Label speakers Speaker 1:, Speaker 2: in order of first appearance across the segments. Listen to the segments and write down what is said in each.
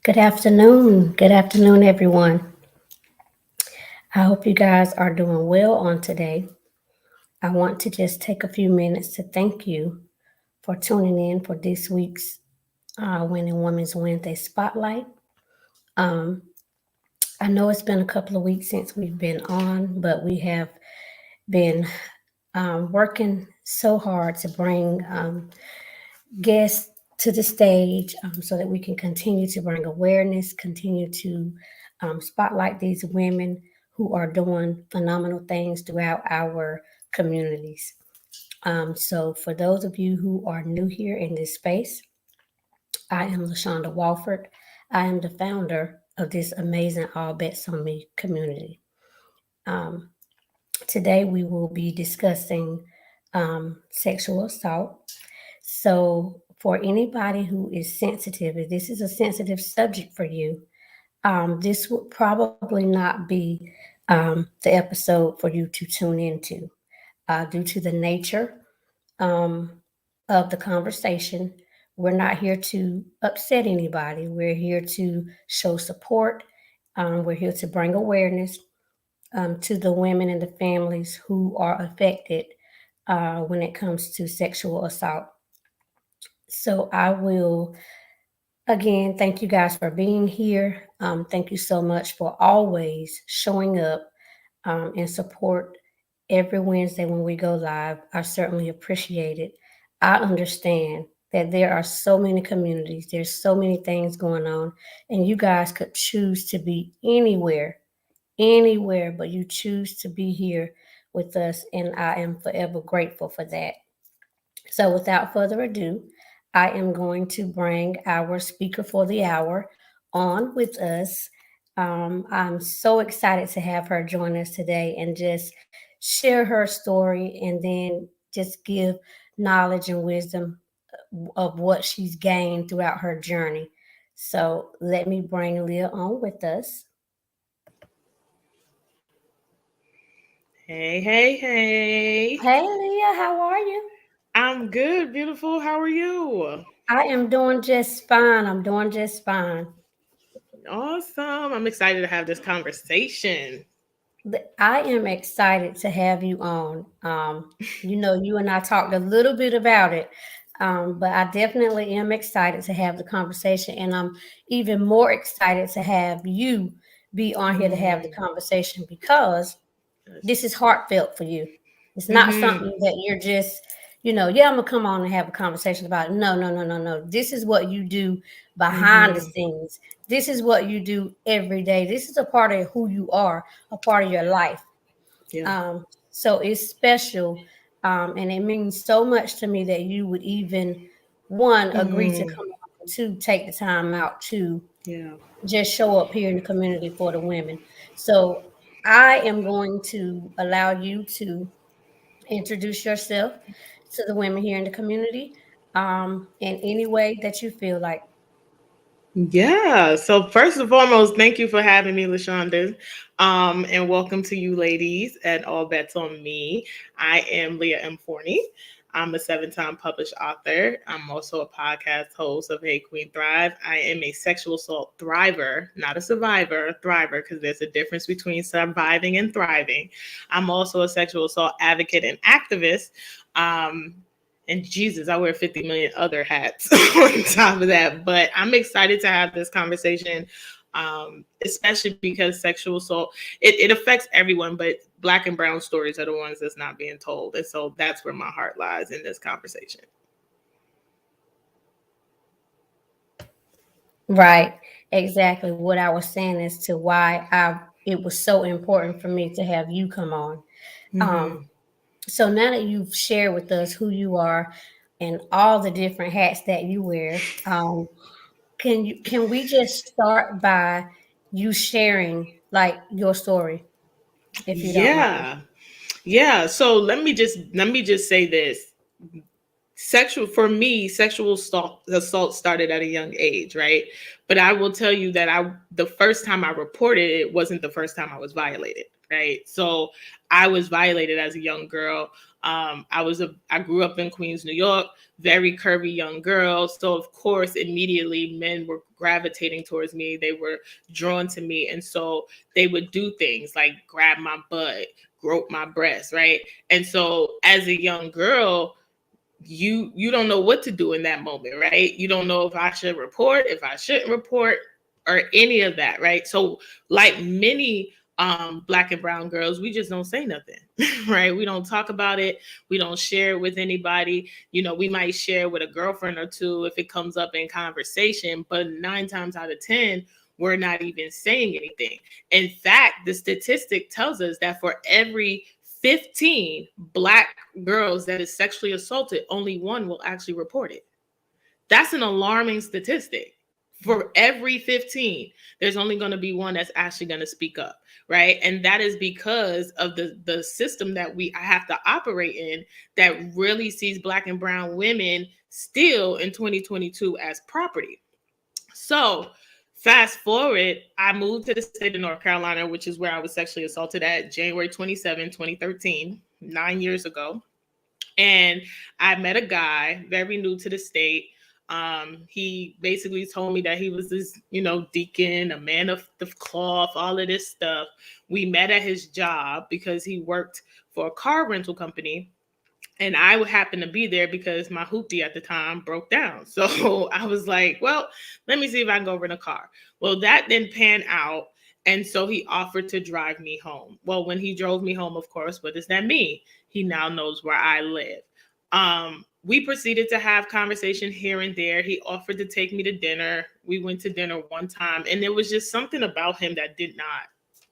Speaker 1: Good afternoon. Good afternoon, everyone. I hope you guys are doing well on today. I want to just take a few minutes to thank you for tuning in for this week's Winning Women's Wednesday Spotlight. Um, I know it's been a couple of weeks since we've been on, but we have been working so hard to bring guests to the stage so that we can continue to bring awareness, continue to spotlight these women who are doing phenomenal things throughout our communities. So, for those of you who are new here in this space, I am LaShonda Walford. I am the founder of this amazing All Bets on Me community. Um, Today, we will be discussing sexual assault. So, for anybody who is sensitive, if this is a sensitive subject for you, this would probably not be the episode for you to tune into due to the nature um, of the conversation. We're not here to upset anybody, we're here to show support, we're here to bring awareness to the women and the families who are affected when it comes to sexual assault. So I will again thank you guys for being here. Thank you so much for always showing up and support every Wednesday when we go live. I certainly appreciate it. I understand that there are so many communities, there's so many things going on, and you guys could choose to be anywhere, but you choose to be here with us, and I am forever grateful for that. So, without further ado, I am going to bring our speaker for the hour on with us. I'm so excited to have her join us today and just share her story and then just give knowledge and wisdom of what she's gained throughout her journey. So, let me bring Leah on with us.
Speaker 2: Hey, hey, hey.
Speaker 1: Hey, Leah, how are you?
Speaker 2: I'm good, beautiful. How are you?
Speaker 1: I am doing just fine. I'm doing just fine.
Speaker 2: Awesome. I'm excited to have this conversation.
Speaker 1: I am excited to have you on. You and I talked a little bit about it, but I definitely am excited to have the conversation, and I'm even more excited to have you be on here to have the
Speaker 2: Mm,
Speaker 1: conversation because this is
Speaker 2: yes.
Speaker 1: heartfelt for you. It's not
Speaker 2: Mm-hmm.
Speaker 1: something that you're just, yeah, I'm gonna come on and have a conversation about it. No, no, no, no, no. This is what you do behind the
Speaker 2: Mm-hmm.
Speaker 1: scenes. This is what you do every day. This is a part of who you are, a part of your life.
Speaker 2: Yeah.
Speaker 1: So it's special, and it means so much to me that you would even one agree to
Speaker 2: Mm,
Speaker 1: come on to take the time out to
Speaker 2: yeah.
Speaker 1: just show up here in the community for the women. So I am going to allow you to introduce yourself to the women here in the community in any way that you feel like.
Speaker 2: Yeah. So first and foremost, thank you for having me, LaShonda. And welcome to you ladies at All Bets on Me. I am Leah Forney. I'm a seven-time published author. I'm also a podcast host of Hey Queen Thrive. I am a sexual assault thriver, not a survivor, a thriver, because there's a difference between surviving and thriving. I'm also a sexual assault advocate and activist. And Jesus, I wear 50 million other hats on top of that. But I'm excited to have this conversation, especially because sexual assault, it affects everyone, but Black and brown stories are the ones that's not being told. And so that's where my heart lies in this conversation.
Speaker 1: Right, exactly. What I was saying as to why I it was so important for me to have you come on. Um,
Speaker 2: Mm-hmm.
Speaker 1: so now that you've shared with us who you are and all the different hats that you wear, can we just start by you sharing like your story, if you don't mind?
Speaker 2: Yeah. Yeah. So let me just say this. Sexual assault started at a young age, right? But I will tell you that I the first time I reported it wasn't the first time I was violated, right? So I was violated as a young girl. I grew up in Queens, New York, very curvy young girl. So of course, immediately men were gravitating towards me. They were drawn to me, and so they would do things like grab my butt, grope my breast, right? And so as a young girl, you don't know what to do in that moment, right? You don't know if I should report, if I shouldn't report, or any of that, right? So like many black and brown girls, we just don't say nothing. Right? We don't talk about it. We don't share it with anybody. You know, we might share with a girlfriend or two if it comes up in conversation, but 9 times out of 10, we're not even saying anything. In fact, the statistic tells us that for every 15 black girls that is sexually assaulted, only one will actually report it. That's an alarming statistic. For every 15, there's only going to be one that's actually going to speak up, right? And that is because of the system that I have to operate in, that really sees black and brown women still in 2022 as property. So fast forward, I moved to the state of North Carolina, which is where I was sexually assaulted at January 27, 2013, 9 years ago. And I met a guy very new to the state. He basically told me that he was this, deacon, a man of the cloth, all of this stuff. We met at his job because he worked for a car rental company, and I would happen to be there because my hoopty at the time broke down. So I was like, well, let me see if I can go rent a car. Well, that didn't pan out. And so he offered to drive me home. Well, when he drove me home, of course, what does that mean? He now knows where I live. We proceeded to have conversation here and there. He offered to take me to dinner. We went to dinner one time, and there was just something about him that did not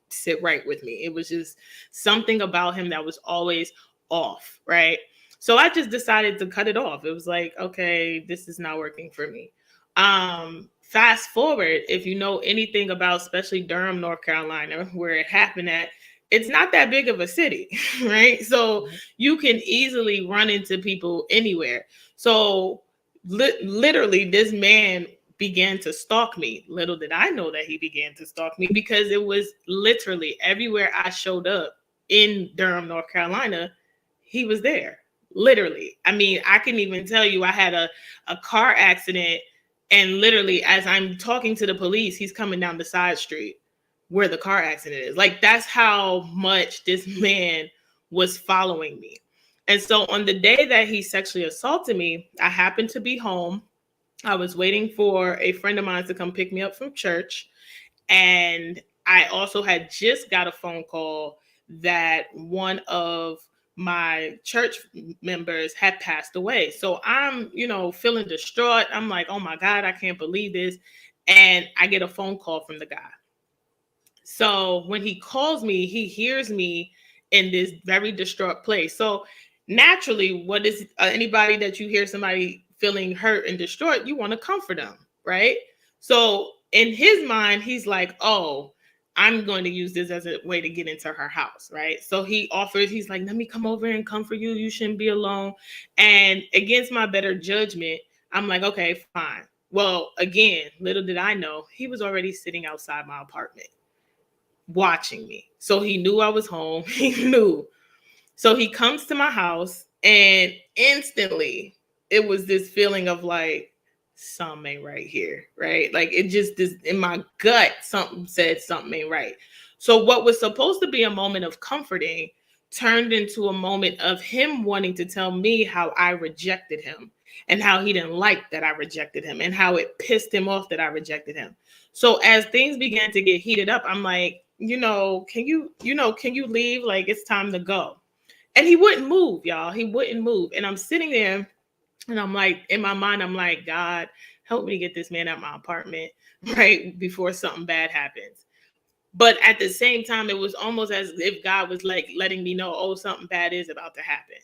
Speaker 2: sit right with me. It was just something about him that was always off, right? So I just decided to cut it off. It was like, okay, this is not working for me. Fast forward, if you know anything about especially Durham, North Carolina, where it happened at, it's not that big of a city, right? So you can easily run into people anywhere. So literally, this man began to stalk me. Little did I know that he began to stalk me, because it was literally everywhere I showed up in Durham, North Carolina, he was there. Literally. I mean, I can even tell you I had a car accident, and literally as I'm talking to the police, he's coming down the side street where the car accident is. Like, that's how much this man was following me. And so on the day that he sexually assaulted me, I happened to be home. I was waiting for a friend of mine to come pick me up from church. And I also had just got a phone call that one of my church members had passed away. So I'm, feeling distraught. I'm like, oh my God, I can't believe this. And I get a phone call from the guy. So when he calls me, he hears me in this very distraught place. So naturally, what is anybody that you hear somebody feeling hurt and distraught, you want to comfort them, right? So in his mind, he's like, oh, I'm going to use this as a way to get into her house, right? So he's like, let me come over and comfort you. You shouldn't be alone. And against my better judgment, I'm like, okay, fine. Well, again, little did I know, he was already sitting outside my apartment watching me. So he knew I was home. He knew. So he comes to my house, and instantly it was this feeling of like, something ain't right here, right? Like, it just is in my gut, something said something ain't right. So what was supposed to be a moment of comforting turned into a moment of him wanting to tell me how I rejected him, and how he didn't like that I rejected him, and how it pissed him off that I rejected him. So as things began to get heated up, I'm like, can you leave? Like, it's time to go. And he wouldn't move, y'all. He wouldn't move. And I'm sitting there, and I'm like, in my mind, I'm like, God, help me get this man out of my apartment, right? Before something bad happens. But at the same time, it was almost as if God was like letting me know, oh, something bad is about to happen.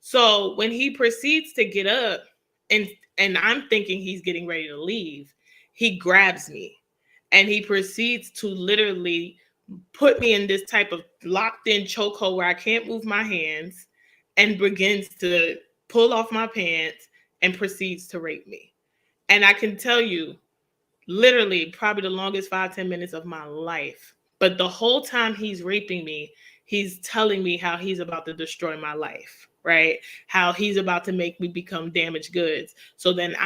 Speaker 2: So when he proceeds to get up, and I'm thinking he's getting ready to leave, he grabs me, and he proceeds to literally put me in this type of locked in chokehold where I can't move my hands, and begins to pull off my pants and proceeds to rape me. And I can tell you, literally, probably the longest 5-10 minutes of my life But the whole time he's raping me, he's telling me how he's about to destroy my life, right? How he's about to make me become damaged goods. So then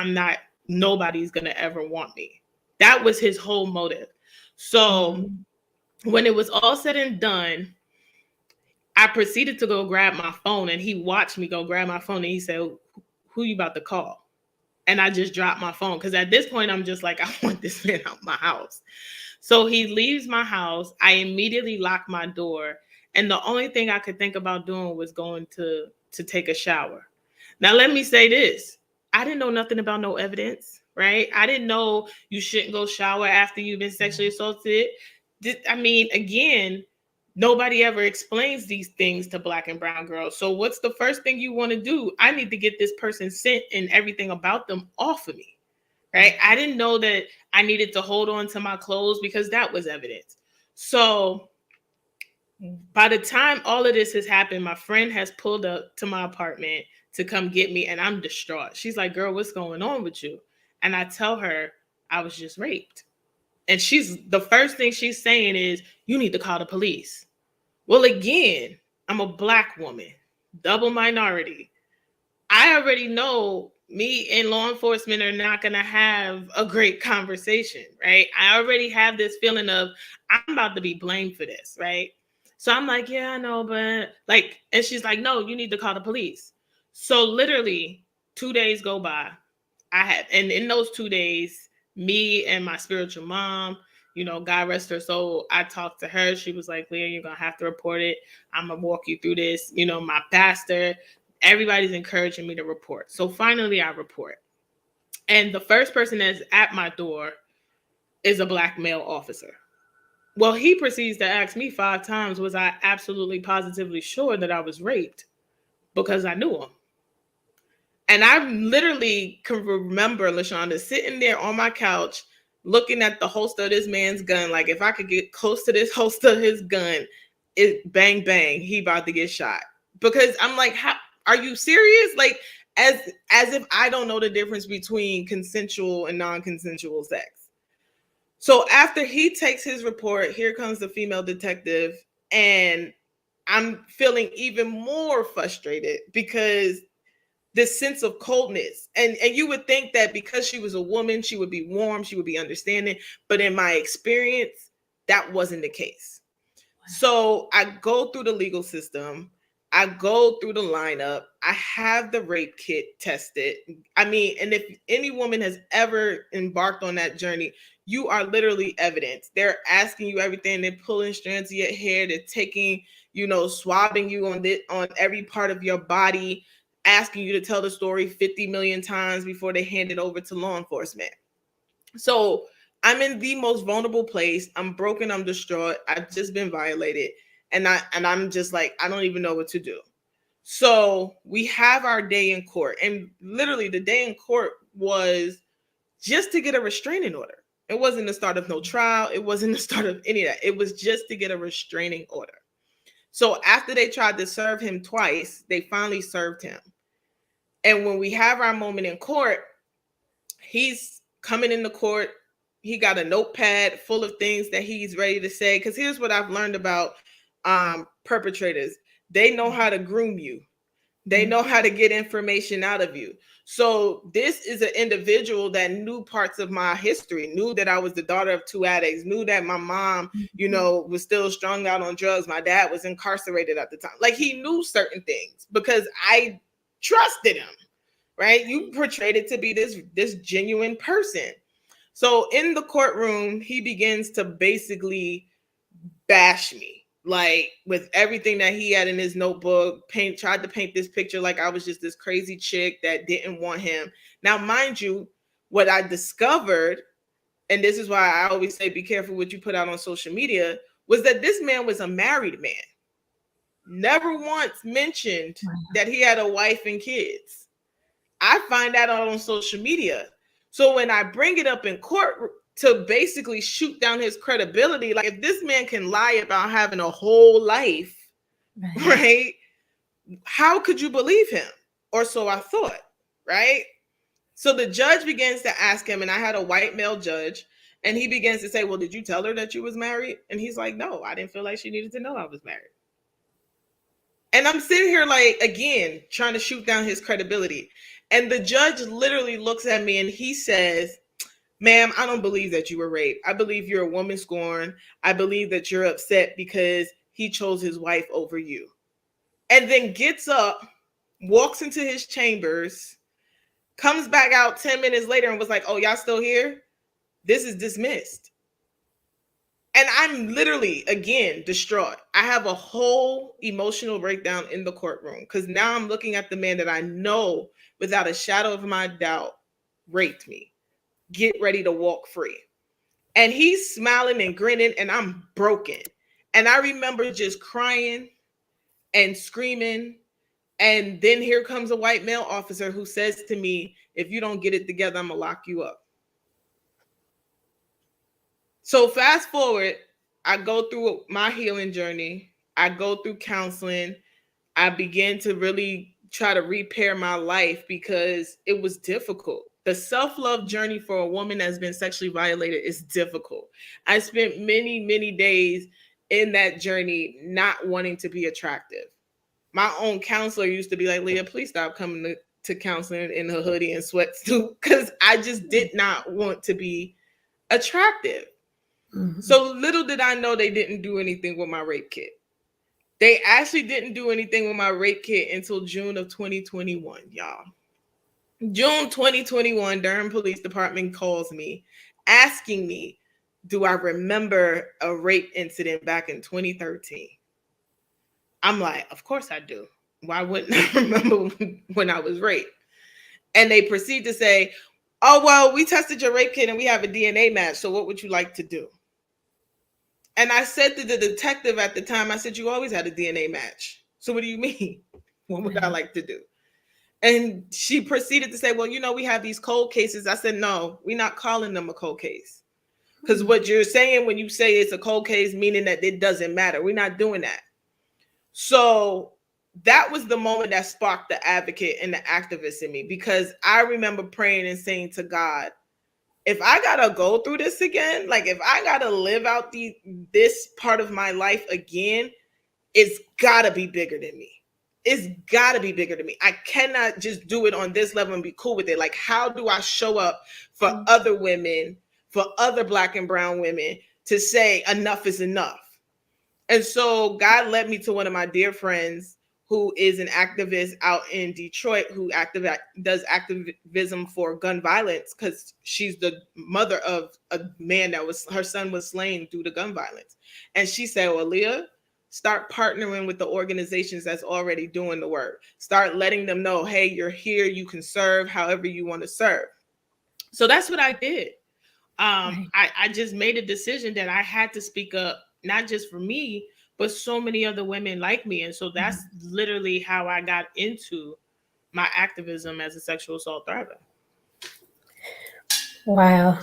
Speaker 2: nobody's going to ever want me. That was his whole motive. So
Speaker 1: Mhm.
Speaker 2: when it was all said and done, I proceeded to go grab my phone, and he watched me go grab my phone, and he said, "Who you about to call?" And I just dropped my phone because at this point I'm just like, I want this man out my house. So he leaves my house. I immediately lock my door, and the only thing I could think about doing was going to take a shower. Now let me say this: I didn't know nothing about no evidence, right? I didn't know you shouldn't go shower after you've been sexually assaulted. I mean, again, nobody ever explains these things to black and brown girls. So what's the first thing you want to do? I need to get this person scent and everything about them off of me, right? I didn't know that I needed to hold on to my clothes because that was evidence. So by the time all of this has happened, my friend has pulled up to my apartment to come get me, and I'm distraught. She's like, "Girl, what's going on with you?" And I tell her I was just raped. And the first thing she's saying is, "You need to call the police." Well, again, I'm a black woman, double minority. I already know me and law enforcement are not going to have a great conversation, right? I already have this feeling of I'm about to be blamed for this, right? So I'm like, yeah, I know, but like, and she's like, no, you need to call the police. So literally 2 days go by. And in those 2 days, me and my spiritual mom, God rest her soul, I talked to her. She was like, Leah, you're going to have to report it. I'm going to walk you through this. My pastor, everybody's encouraging me to report. So finally, I report. And the first person that's at my door is a black male officer. Well, he proceeds to ask me 5 times, was I absolutely positively sure that I was raped? Because I knew him. And I literally can remember LaShonda sitting there on my couch looking at the holster of this man's gun. Like, if I could get close to this holster of his gun, it bang, bang, he about to get shot. Because I'm like, how are you serious? Like, as if I don't know the difference between consensual and non-consensual sex. So after he takes his report, here comes the female detective, and I'm feeling even more frustrated because this sense of coldness. And you would think that because she was a woman, she would be warm, she would be understanding. But in my experience, that wasn't the case. So I go through the legal system. I go through the lineup. I have the rape kit tested. I mean, and if any woman has ever embarked on that journey, you are literally evidence. They're asking you everything. They're pulling strands of your hair. They're taking, swabbing you on every part of your body, asking you to tell the story 50 million times before they hand it over to law enforcement. So I'm in the most vulnerable place. I'm broken. I'm distraught. I've just been violated. And I'm just like, I don't even know what to do. So we have our day in court. And literally the day in court was just to get a restraining order. It wasn't the start of no trial. It wasn't the start of any of that. It was just to get a restraining order. So after they tried to serve him twice, they finally served him. And when we have our moment in court, he's coming into court. He got a notepad full of things that he's ready to say. Because here's what I've learned about perpetrators: they know how to groom you, they know how to get information out of you. So this is an individual that knew parts of my history, knew that I was the daughter of two addicts, knew that my mom, was still strung out on drugs. My dad was incarcerated at the time. Like, he knew certain things because I trusted him, right? You portrayed it to be this genuine person. So in the courtroom, he begins to basically bash me, like, with everything that he had in his notebook. Tried to paint this picture like I was just this crazy chick that didn't want him. Now, mind you, what I discovered, and this is why I always say be careful what you put out on social media, was that this man was a married man. Never once mentioned that he had a wife and kids. I find that out on social media. So when I bring it up in court to basically shoot down his credibility, like, if this man can lie about having a whole life, right? How could you believe him? Or so I thought, right? So the judge begins to ask him, and I had a white male judge, And he begins to say, well, did you tell her that you was married? And he's like, no, I didn't feel like she needed to know I was married. And I'm sitting here like, again, trying to shoot down his credibility. And the judge literally looks at me and he says, ma'am, I don't believe that you were raped. I believe you're a woman scorned. I believe that you're upset because he chose his wife over you. And then gets up, walks into his chambers, comes back out 10 minutes later and was like, oh, y'all still here? This is dismissed. And I'm literally, again, distraught. I have a whole emotional breakdown in the courtroom because now I'm looking at the man that I know without a shadow of my doubt raped me. Get ready to walk free. And he's smiling and grinning, and I'm broken. And I remember just crying and screaming. And then here comes a white male officer who says to me, if you don't get it together, I'm going to lock you up. So fast forward, I go through my healing journey. I go through counseling. I began to really try to repair my life because it was difficult. The self-love journey for a woman that's been sexually violated is difficult. I spent many, many days in that journey not wanting to be attractive. My own counselor used to be like, Leah, please stop coming to counseling in a hoodie and sweatsuit because I just did not want to be attractive. Mm-hmm. So little did I know they didn't do anything with my rape kit. They actually didn't do anything with my rape kit until June of 2021, y'all. June 2021, Durham Police Department calls me asking me, do I remember a rape incident back in 2013? I'm like, of course I do. Why wouldn't I remember when I was raped? And they proceed to say, oh, well, we tested your rape kit and we have a DNA match. So what would you like to do? And I said to the detective at the time, I said, you always had a DNA match. So what do you mean? What would I like to do? And she proceeded to say, well, we have these cold cases. I said, no, we're not calling them a cold case. Because what you're saying when you say it's a cold case, meaning that it doesn't matter. We're not doing that. So that was the moment that sparked the advocate and the activist in me, because I remember praying and saying to God, if I gotta go through this again, like if I gotta live out this part of my life again, it's gotta be bigger than me. It's gotta be bigger than me. I cannot just do it on this level and be cool with it. Like, how do I show up for other women, for other Black and brown women to say enough is enough? And so God led me to one of my dear friends who is an activist out in Detroit who does activism for gun violence, because she's the mother of a man her son was slain due to gun violence. And she said, well, Leah, start partnering with the organizations that's already doing the work. Start letting them know, hey, you're here, you can serve however you want to serve. So that's what I did. I just made a decision that I had to speak up, not just for me, but so many other women like me. And so that's literally how I got into my activism as a sexual assault thriver.
Speaker 1: Wow.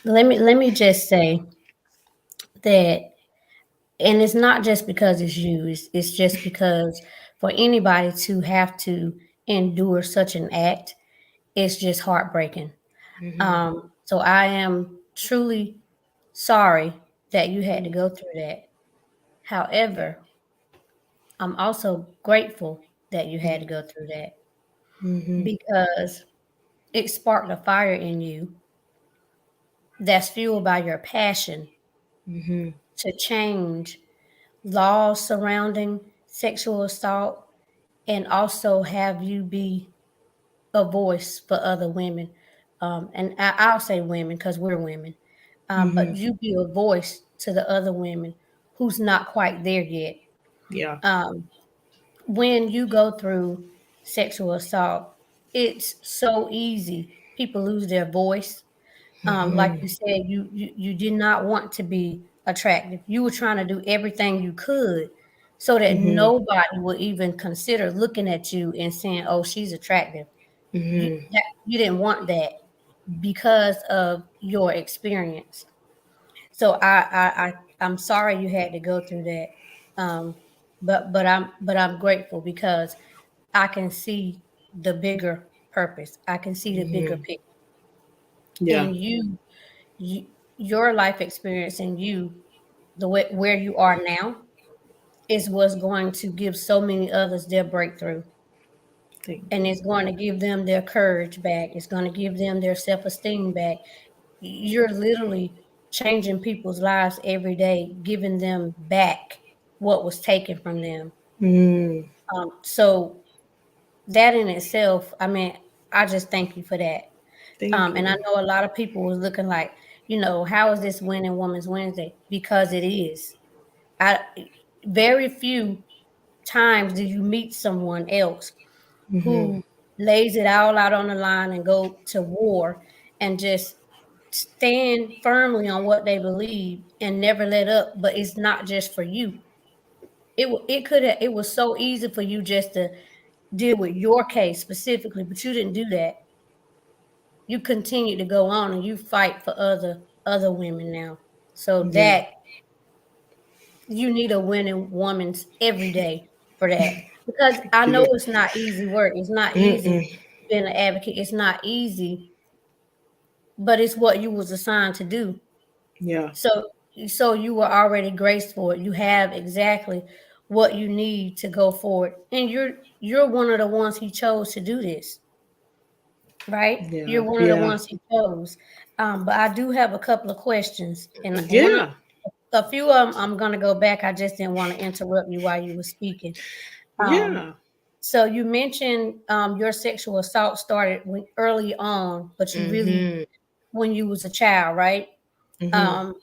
Speaker 1: Let me just say that, and it's not just because it's you, it's just because for anybody to have to endure such an act, it's just heartbreaking. So I am truly sorry that you had to go through that. However, I'm also grateful that you had to go through that, because it sparked a fire in you that's fueled by your passion to change laws surrounding sexual assault, and also have you be a voice for other women. And I'll say women because we're women, but you be a voice to the other women who's not quite there yet.
Speaker 2: Yeah.
Speaker 1: When you go through sexual assault, it's so easy. People lose their voice. Like you said, you did not want to be attractive. You were trying to do everything you could so that nobody would even consider looking at you and saying, "Oh, she's attractive." You didn't want that because of your experience. So I'm sorry you had to go through that. Um, but I'm grateful because I can see the bigger purpose. I can see the bigger picture.
Speaker 2: Yeah.
Speaker 1: And your life experience and the way where you are now is what's going to give so many others their breakthrough.
Speaker 2: Thank
Speaker 1: And
Speaker 2: you.
Speaker 1: it's going to give them their courage back. It's going to give them their self-esteem back. You're literally changing people's lives every day, giving them back what was taken from them.
Speaker 2: Mm,
Speaker 1: So that in itself, I mean, I just thank you for that.
Speaker 2: thank
Speaker 1: And I
Speaker 2: you.
Speaker 1: know a lot of people was looking like, how is this Winning Woman's Wednesday? Because it is. I Very few times do you meet someone else
Speaker 2: Mm-hmm.
Speaker 1: who lays it all out on the line and go to war and just stand firmly on what they believe and never let up. But it's not just for you. It was so easy for you just to deal with your case specifically, but you didn't do that. You continue to go on and you fight for other women now. So
Speaker 2: Yeah.
Speaker 1: that you need a winning woman's every day for that. Because
Speaker 2: Thank
Speaker 1: I know
Speaker 2: you.
Speaker 1: it's not easy work. It's not easy
Speaker 2: Mm-mm.
Speaker 1: being an advocate. It's not easy, but it's what you was assigned to do.
Speaker 2: Yeah.
Speaker 1: So so you were already graced for it. You have exactly what you need to go forward. And you're one of the ones he chose to do this, right? You're
Speaker 2: Yeah.
Speaker 1: one of the
Speaker 2: Yeah.
Speaker 1: ones he chose. But I do have a couple of questions, and one of
Speaker 2: Yeah.
Speaker 1: a few of them I'm gonna go back. I just didn't want to interrupt you while you were speaking. Um,
Speaker 2: Yeah.
Speaker 1: so you mentioned your sexual assault started early on, but you really
Speaker 2: Mm-hmm.
Speaker 1: when you was a child, right?
Speaker 2: Mm-hmm.
Speaker 1: Um,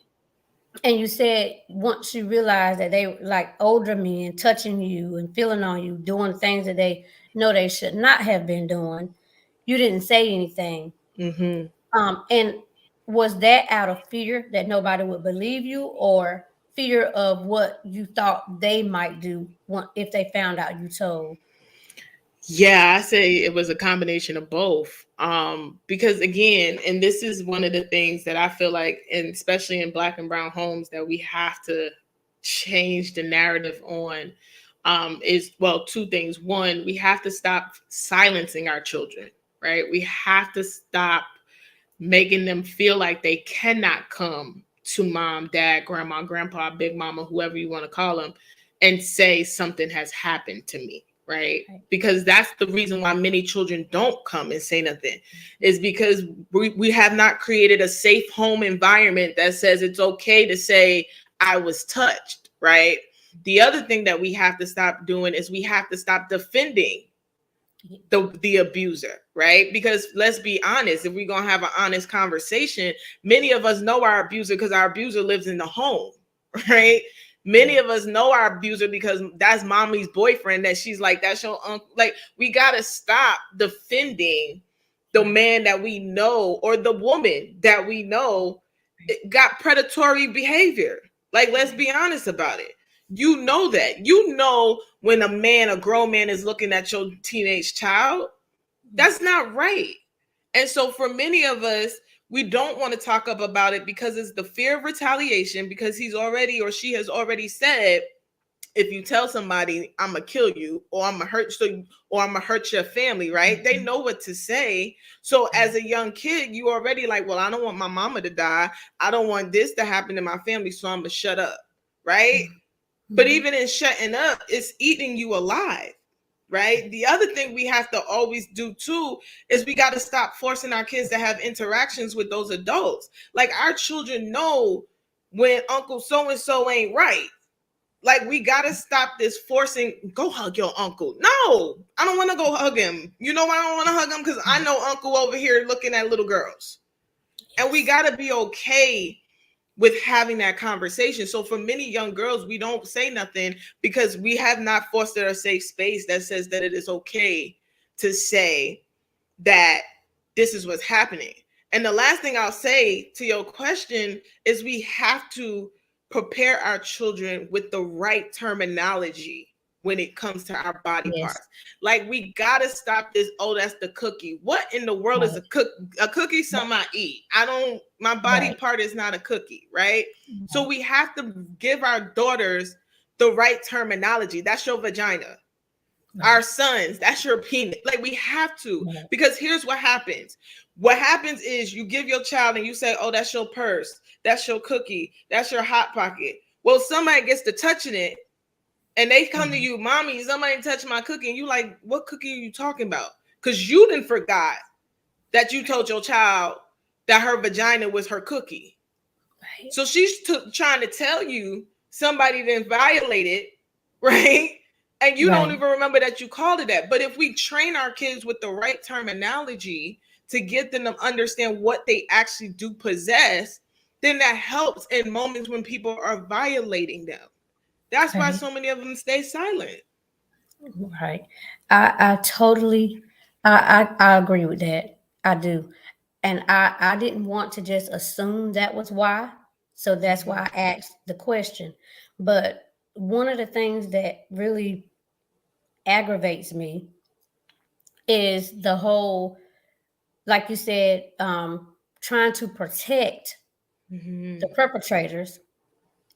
Speaker 1: and you said once you realized that they were like older men touching you and feeling on you, doing things that they know they should not have been doing, you didn't say anything.
Speaker 2: Mm-hmm.
Speaker 1: And was that out of fear that nobody would believe you, or fear of what you thought they might do if they found out you told?
Speaker 2: Yeah, I say it was a combination of both. Because again, and this is one of the things that I feel like, and especially in black and brown homes, that we have to change the narrative on, is, well, two things. One, we have to stop silencing our children, right? We have to stop making them feel like they cannot come to mom, dad, grandma, grandpa, big mama, whoever you want to call them, and say something has happened to me, right?
Speaker 1: Right.
Speaker 2: Because that's the reason why many children don't come and say nothing, is because we have not created a safe home environment that says it's okay to say, I was touched, right? The other thing that we have to stop doing is we have to stop defending the abuser, right? Because let's be honest, if we're gonna have an honest conversation, many of us know our abuser because our abuser lives in the home, right? Many of us know our abuser because that's mommy's boyfriend, that she's like, that's your uncle. Like, we gotta stop defending the man that we know or the woman that we know got predatory behavior. Like, let's be honest about it. You know that. You know when a man, a grown man, is looking at your teenage child. That's not right. And so for many of us, we don't want to talk up about it because it's the fear of retaliation, because he's already, or she has already said, if you tell somebody, I'm gonna kill you, or I'm gonna hurt you, or I'm gonna hurt your family, right? They know what to say. So as a young kid, you already like, well, I don't want my mama to die. I don't want this to happen to my family, so I'm gonna shut up, right? But
Speaker 1: Mm-hmm.
Speaker 2: even in shutting up, it's eating you alive, right? The other thing we have to always do too is we got to stop forcing our kids to have interactions with those adults. Like, our children know when Uncle so and so ain't right. Like, we got to stop this forcing, go hug your uncle. No, I don't want to go hug him. You know why I don't want to hug him? Because I know Uncle over here looking at little girls. And we
Speaker 1: Yes.
Speaker 2: got to be okay with having that conversation. So for many young girls, we don't say nothing because we have not fostered a safe space that says that it is okay to say that this is what's happening. And the last thing I'll say to your question is we have to prepare our children with the right terminology when it comes to our body
Speaker 1: Yes.
Speaker 2: parts. Like, we gotta stop this, oh, that's the cookie. What in the world is
Speaker 1: Right.
Speaker 2: a cookie? A cookie something I eat. I don't, my body
Speaker 1: Right.
Speaker 2: part is not a cookie, right? So we have to give our daughters the right terminology. That's your vagina. Our
Speaker 1: Right.
Speaker 2: sons, that's your penis. Like, we have to,
Speaker 1: Right.
Speaker 2: because here's what happens. What happens is you give your child and you say, oh, that's your purse, that's your cookie, that's your hot pocket. Well, somebody gets to touching it and they come to
Speaker 1: Mhm.
Speaker 2: you, mommy, somebody touched my cookie. And you like, what cookie are you talking about? Because you didn't forgot that you told your child that her vagina was her cookie.
Speaker 1: Right.
Speaker 2: So she's trying to tell you somebody then violated, right? And you don't
Speaker 1: Right.
Speaker 2: even remember that you called it that. But if we train our kids with the right terminology to get them to understand what they actually do possess, then that helps in moments when people are violating them. That's why
Speaker 1: Right.
Speaker 2: so many of them stay silent.
Speaker 1: Right. I totally I agree with that. I do. And I didn't want to just assume that was why. So that's
Speaker 2: Mm-hmm.
Speaker 1: why I asked the question. But one of the things that really aggravates me is the whole, like you said, trying to protect
Speaker 2: Mm-hmm.
Speaker 1: the perpetrators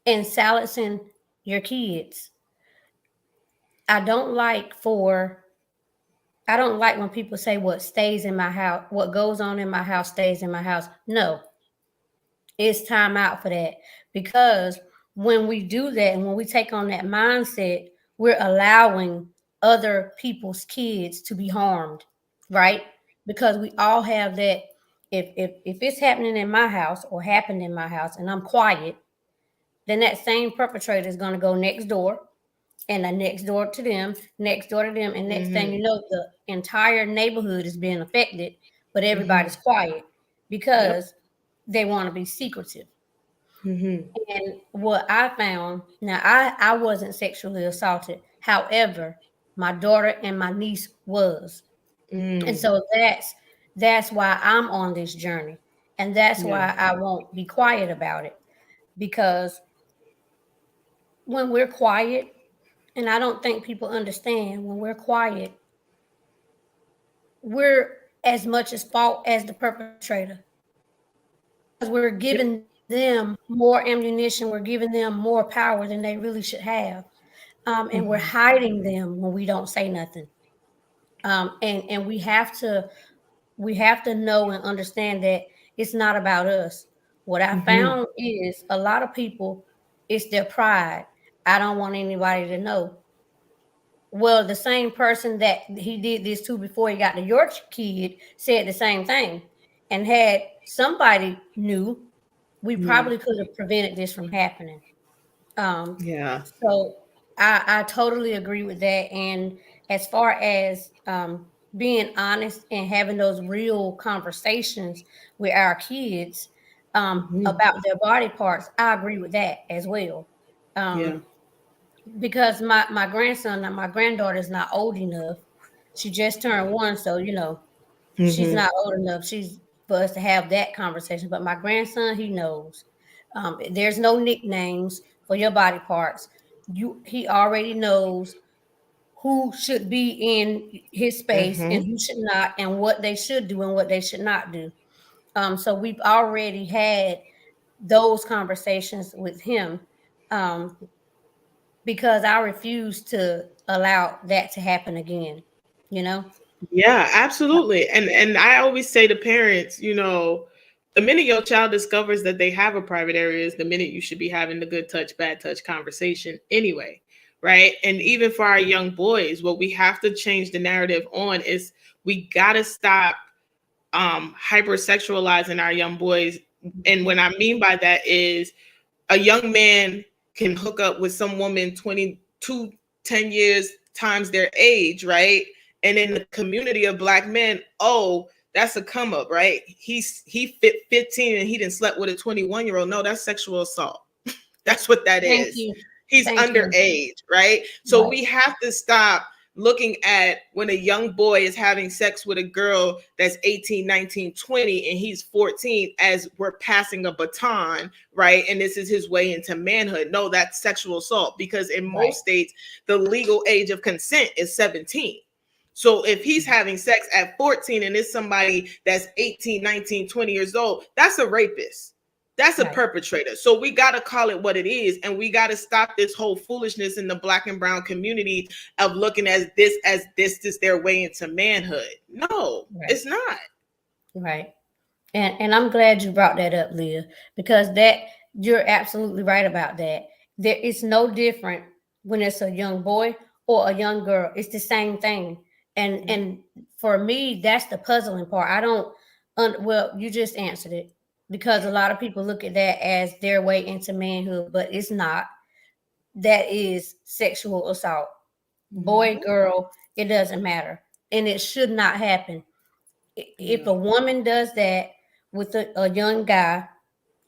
Speaker 1: and silencing your kids. I don't like for I don't like when people say what stays in my house, what goes on in my house stays in my house. No, it's time out for that. Because when we do that and when we take on that mindset, we're allowing other people's kids to be harmed, right? Because we all have that. If it's happening in my house or happened in my house and I'm quiet, then that same perpetrator is going to go next door and the next door to them, next door to them, and next thing
Speaker 2: Mm-hmm.
Speaker 1: you know, the entire neighborhood is being affected, but
Speaker 2: Mm-hmm.
Speaker 1: everybody's quiet
Speaker 2: Yep.
Speaker 1: because they want to be secretive.
Speaker 2: Mm-hmm.
Speaker 1: And what I found, now I wasn't sexually assaulted. However, my daughter and my niece was. And
Speaker 2: Mm.
Speaker 1: so that's why I'm on this journey. And that's
Speaker 2: Yeah.
Speaker 1: why I won't be quiet about it. Because when we're quiet, and I don't think people understand when we're quiet, we're as much as fault as the perpetrator because we're
Speaker 2: Yep.
Speaker 1: giving them more ammunition, we're giving them more power than they really should have, and we're
Speaker 2: Mm-hmm.
Speaker 1: hiding them when we don't say nothing. And we have to know and understand that it's not about us. What I
Speaker 2: Mm-hmm.
Speaker 1: found is a lot of people, it's their pride. I don't want anybody to know. Well, the same person that he did this to before he got to your kid said the same thing. And had somebody knew, we
Speaker 2: Yeah.
Speaker 1: probably could have prevented this from happening. Um,
Speaker 2: Yeah.
Speaker 1: so I totally agree with that. And as far as being honest and having those real conversations with our kids
Speaker 2: Mm-hmm.
Speaker 1: about their body parts, I agree with that as well.
Speaker 2: Yeah.
Speaker 1: Um, because my grandson and my granddaughter is not old enough. She just turned one, so she's
Speaker 2: Mm-hmm.
Speaker 1: not old enough. She's for us to have that conversation. But my grandson, he knows. There's no nicknames for your body parts. He already knows who should be in his space
Speaker 2: Mm-hmm.
Speaker 1: and who should not, and what they should do and what they should not do. So we've already had those conversations with him. Um, because I refuse to allow that to happen again. You know?
Speaker 2: Yeah, absolutely. And I always say to parents, the minute your child discovers that they have a private area is the minute you should be having the good touch, bad touch conversation anyway. Right. And even for our young boys, what we have to change the narrative on is we gotta stop hypersexualizing our young boys. And what I mean by that is a young man can hook up with some woman 22, 10 years times their age, right? And in the community of black men, oh, that's a come up, right? He fit 15 and he didn't slept with a 21-year-old. No, that's sexual assault. That's what that
Speaker 1: Thank
Speaker 2: is.
Speaker 1: you.
Speaker 2: He's
Speaker 1: Thank you.
Speaker 2: underage, right? So
Speaker 1: Right.
Speaker 2: we have to stop looking at when a young boy is having sex with a girl that's 18, 19, 20, and he's 14 as we're passing a baton, right? And this is his way into manhood. No, that's sexual assault because in
Speaker 1: Right.
Speaker 2: most states, the legal age of consent is 17. So if he's having sex at 14 and it's somebody that's 18, 19, 20 years old, that's a rapist. That's a
Speaker 1: Right.
Speaker 2: perpetrator. So we got to call it what it is, and we got to stop this whole foolishness in the black and brown community of looking at this as this is their way into manhood. No,
Speaker 1: Right.
Speaker 2: it's not.
Speaker 1: Right. And I'm glad you brought that up, Leah, because that you're absolutely right about that. There is no different when it's a young boy or a young girl. It's the same thing. And for me, that's the puzzling part. I don't well, you just answered it because a lot of people look at that as their way into manhood, but it's not. That is sexual assault. Boy,
Speaker 2: Mm-hmm.
Speaker 1: girl, it doesn't matter. And it should not happen. If a
Speaker 2: No.
Speaker 1: woman does that with a young guy,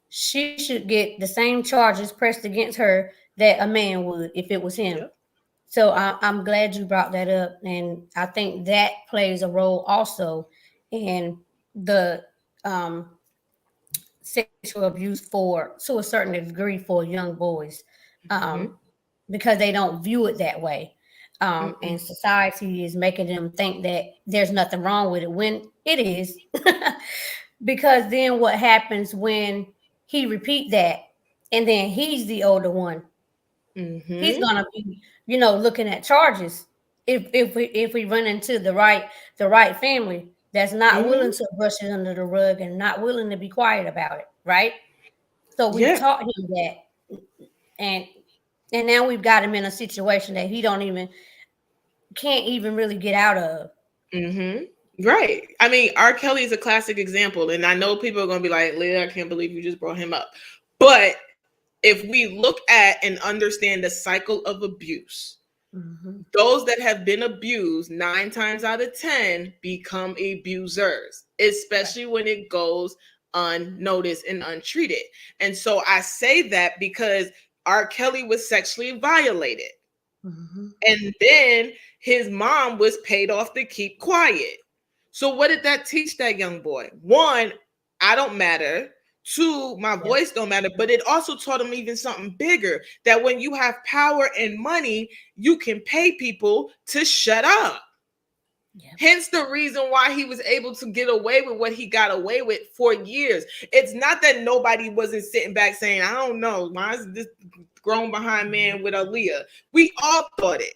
Speaker 1: she should get the same charges pressed against her that a man would if it was him.
Speaker 2: Yep.
Speaker 1: So I'm glad you brought that up, and I think that plays a role also in the um, sexual abuse for to a certain degree for young boys,
Speaker 2: Mm-hmm.
Speaker 1: um, because they don't view it that way.
Speaker 2: Mm-mm.
Speaker 1: And society is making them think that there's nothing wrong with it when it is. Because then what happens when he repeat that and then he's the older one? He's
Speaker 2: Mm-hmm.
Speaker 1: gonna be, looking at charges if we run into the right family that's not willing
Speaker 2: Mm-hmm.
Speaker 1: to brush it under the rug and not willing to be quiet about it, right? So we've
Speaker 2: Yeah.
Speaker 1: taught him that, and and now we've got him in a situation that he don't even can't even really get out of.
Speaker 2: Mm-hmm. Right. I mean, R. Kelly is a classic example, and I know people are going to be like, "Leah, I can't believe you just brought him up." But if we look at and understand the cycle of abuse,
Speaker 1: Hmm.
Speaker 2: those that have been abused 9 times out of 10 become abusers,
Speaker 1: Right.
Speaker 2: especially when it goes unnoticed and untreated. And so I say that because R. Kelly was sexually violated.
Speaker 1: Hmm.
Speaker 2: And then his mom was paid off to keep quiet. So, what did that teach that young boy? One, I don't matter. Two, my
Speaker 1: Yep.
Speaker 2: voice don't matter. But it also taught him even something bigger, that when you have power and money, you can pay people to shut up.
Speaker 1: Yep.
Speaker 2: Hence the reason why he was able to get away with what he got away with for years. It's not that nobody wasn't sitting back saying, I don't know, why is this grown behind man with Aaliyah? We all thought it.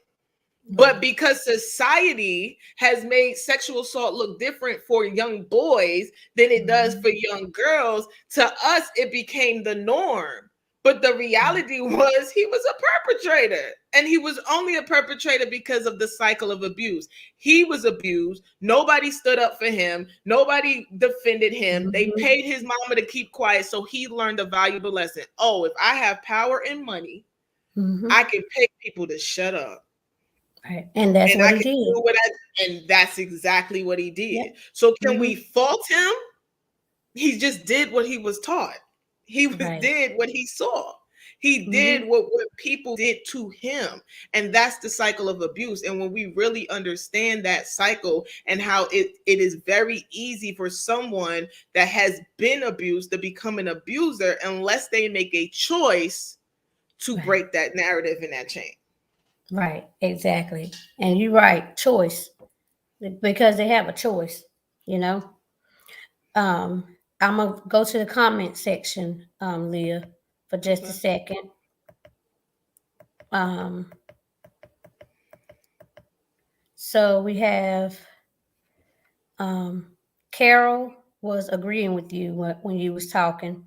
Speaker 2: But
Speaker 1: Yeah.
Speaker 2: because society has made sexual assault look different for young boys than it does
Speaker 1: Hmm.
Speaker 2: for young girls, to us, it became the norm. But the reality was he was a perpetrator. And he was only a perpetrator because of the cycle of abuse. He was abused. Nobody stood up for him. Nobody defended him. They
Speaker 1: Hmm.
Speaker 2: paid his mama to keep quiet. So he learned a valuable lesson. Oh, if I have power and money,
Speaker 1: Hmm.
Speaker 2: I can pay people to shut up,
Speaker 1: Right. And that's
Speaker 2: and
Speaker 1: what
Speaker 2: I
Speaker 1: he
Speaker 2: can
Speaker 1: did.
Speaker 2: do what I, and that's exactly what he
Speaker 1: Yep.
Speaker 2: did. So can
Speaker 1: Hmm.
Speaker 2: we fault him? He just did what he was taught. He
Speaker 1: Right.
Speaker 2: did what he saw. He
Speaker 1: Hmm.
Speaker 2: did what people did to him. And that's the cycle of abuse. And when we really understand that cycle and how it is very easy for someone that has been abused to become an abuser unless they make a choice to
Speaker 1: Right.
Speaker 2: break that narrative and that chain.
Speaker 1: Right. Exactly. And you're right. Choice, because they have a choice. You know. I'm gonna go to the comment section, Leah, for just a
Speaker 2: Okay.
Speaker 1: second. Um, so we have um, Carol was agreeing with you when you was talking.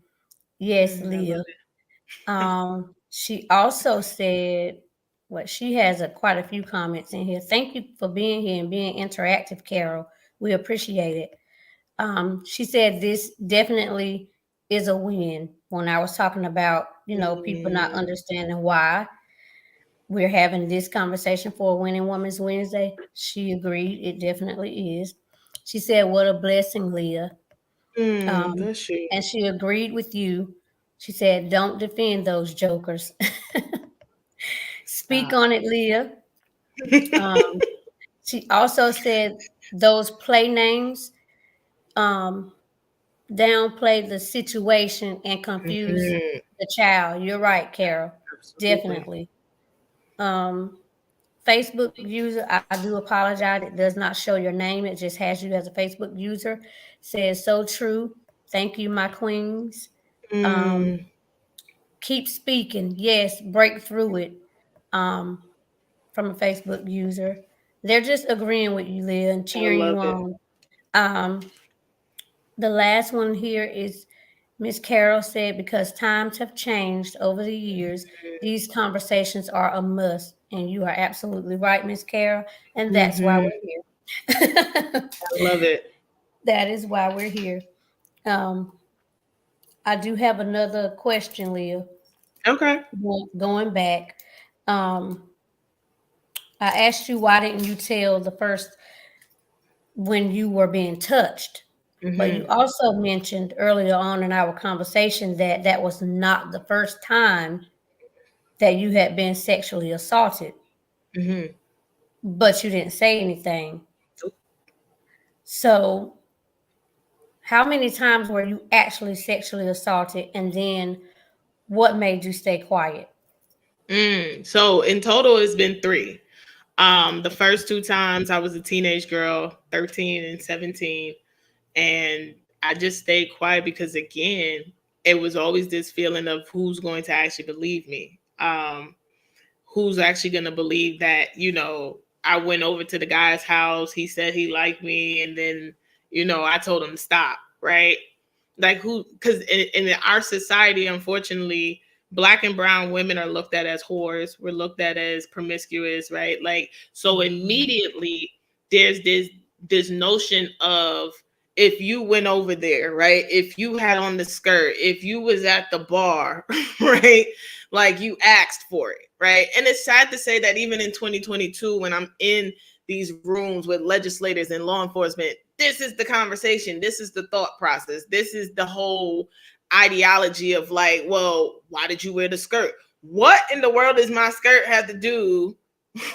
Speaker 1: Yes,
Speaker 2: I love
Speaker 1: Leah.
Speaker 2: it.
Speaker 1: She also said, what she has quite a few comments in here. Thank you for being here and being interactive, Carol. We appreciate it. She said this definitely is a win. When I was talking about, people not
Speaker 2: Mm,
Speaker 1: understanding why we're having this conversation for a Winning Woman's Wednesday, she agreed it definitely is. She said, "What a blessing, Leah." Um,
Speaker 2: bless you.
Speaker 1: and she agreed with you. She said, "Don't defend those jokers." Speak
Speaker 2: Stop.
Speaker 1: on it, Leah. Um, she also said those play names um, downplay the situation and confuse
Speaker 2: Mhm,
Speaker 1: the child. You're right, Carol.
Speaker 2: absolutely.
Speaker 1: Definitely. Um, Facebook user, I do apologize. It does not show your name. It just has you as a Facebook user. Says so true. Thank you, my queens. Um,
Speaker 2: Mm,
Speaker 1: keep speaking. Yes, break through it. Um, from a Facebook user. They're just agreeing with you, Leah, and
Speaker 2: I
Speaker 1: cheering you
Speaker 2: love it.
Speaker 1: on. Um, the last one here is Miss Carol said, because times have changed over the years, these conversations are a must. And you are absolutely right, Miss Carol. And that's why
Speaker 2: Mm-hmm.
Speaker 1: we're here.
Speaker 2: I love it.
Speaker 1: That is why we're here. Um, I do have another question, Leah,
Speaker 2: Okay.
Speaker 1: going back. Um, I asked you, why didn't you tell the first when you were being touched? But you
Speaker 2: Mm-hmm.
Speaker 1: also mentioned earlier on in our conversation that that was not the first time that you had been sexually assaulted,
Speaker 2: Mm-hmm.
Speaker 1: but you didn't say anything. So, how many times were you actually sexually assaulted? And then what made you stay quiet?
Speaker 2: So in total, it's been three. The first two times I was a teenage girl, 13 and 17, and I just stayed quiet because again, it was always this feeling of who's going to actually believe me. Who's actually going to believe that, I went over to the guy's house, he said he liked me, and then, I told him to stop, right? Like, who, because in our society, unfortunately, black and brown women are looked at as whores, we're looked at as promiscuous, right? Like, so immediately there's this notion of, if you went over there, right? If you had on the skirt, if you was at the bar, right? Like, you asked for it, right? And it's sad to say that even in 2022, when I'm in these rooms with legislators and law enforcement, this is the conversation, this is the thought process, this is the whole ideology of like, well, why did you wear the skirt? What in the world does my skirt have to do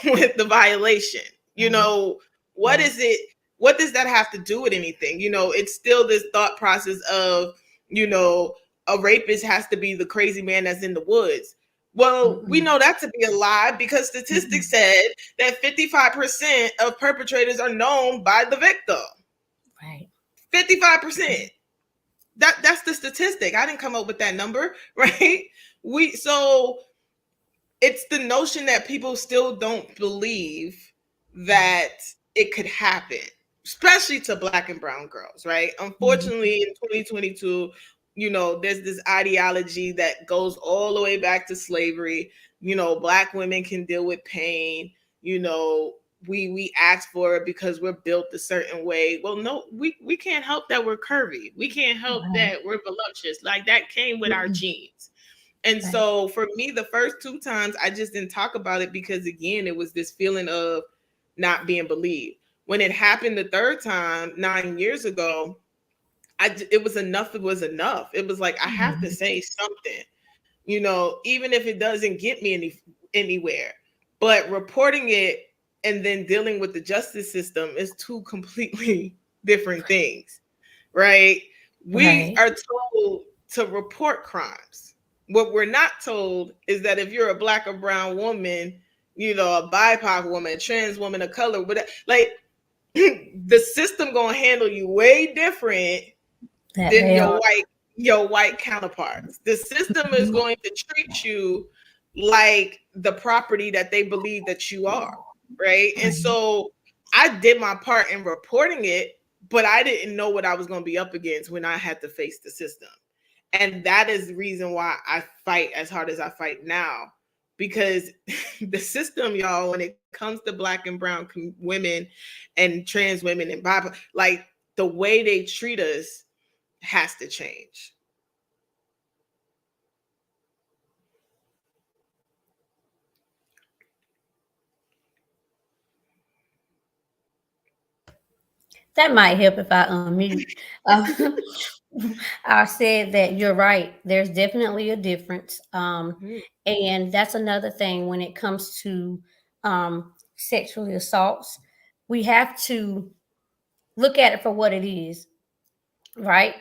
Speaker 2: with the violation? You
Speaker 1: Right,
Speaker 2: know, what
Speaker 1: right.
Speaker 2: is it? What does that have to do with anything? It's still this thought process of, you know, a rapist has to be the crazy man that's in the woods. Well, we
Speaker 1: Mm-mm,
Speaker 2: know that to be a lie because
Speaker 1: mm-mm.
Speaker 2: statistics said that 55% of perpetrators are known by the victim.
Speaker 1: Right.
Speaker 2: 55%. That's the statistic. I didn't come up with that number, right? So it's the notion that people still don't believe
Speaker 1: Right.
Speaker 2: that it could happen, especially to black and brown girls, right?
Speaker 1: Mhm.
Speaker 2: Unfortunately, in 2022, there's this ideology that goes all the way back to slavery. Black women can deal with pain. You know, we ask for it because we're built a certain way. Well, no, we can't help that we're curvy. We can't help
Speaker 1: Right.
Speaker 2: that we're voluptuous. Like, that came with our
Speaker 1: Mm-mm.
Speaker 2: genes. And
Speaker 1: Right.
Speaker 2: so for me, the first two times I just didn't talk about it because again, it was this feeling of not being believed. When it happened the third time 9 years ago, it was enough. It was enough. It was like, I have to
Speaker 1: Mhm.
Speaker 2: say something, even if it doesn't get me anywhere. But reporting it and then dealing with the justice system is two completely different things, right? We
Speaker 1: Right.
Speaker 2: are told to report crimes. What we're not told is that if you're a black or brown woman, a BIPOC woman, a trans woman, a color, whatever, like, the system gonna handle you way different
Speaker 1: That
Speaker 2: than
Speaker 1: they
Speaker 2: your
Speaker 1: are.
Speaker 2: white counterparts. The system is
Speaker 1: Mhm.
Speaker 2: going to treat you like the property that they believe that you are, right? And
Speaker 1: Right.
Speaker 2: so I did my part in reporting it, but I didn't know what I was going to be up against when I had to face the system. And that is the reason why I fight as hard as I fight now, because the system, y'all, when it comes to black and brown women and trans women and BIPOC, like, the way they treat us has to change.
Speaker 1: That might help if I unmute. Uh, I said that you're right. There's definitely a difference.
Speaker 2: Mhm.
Speaker 1: And that's another thing when it comes to sexually assaults. We have to look at it for what it is, right?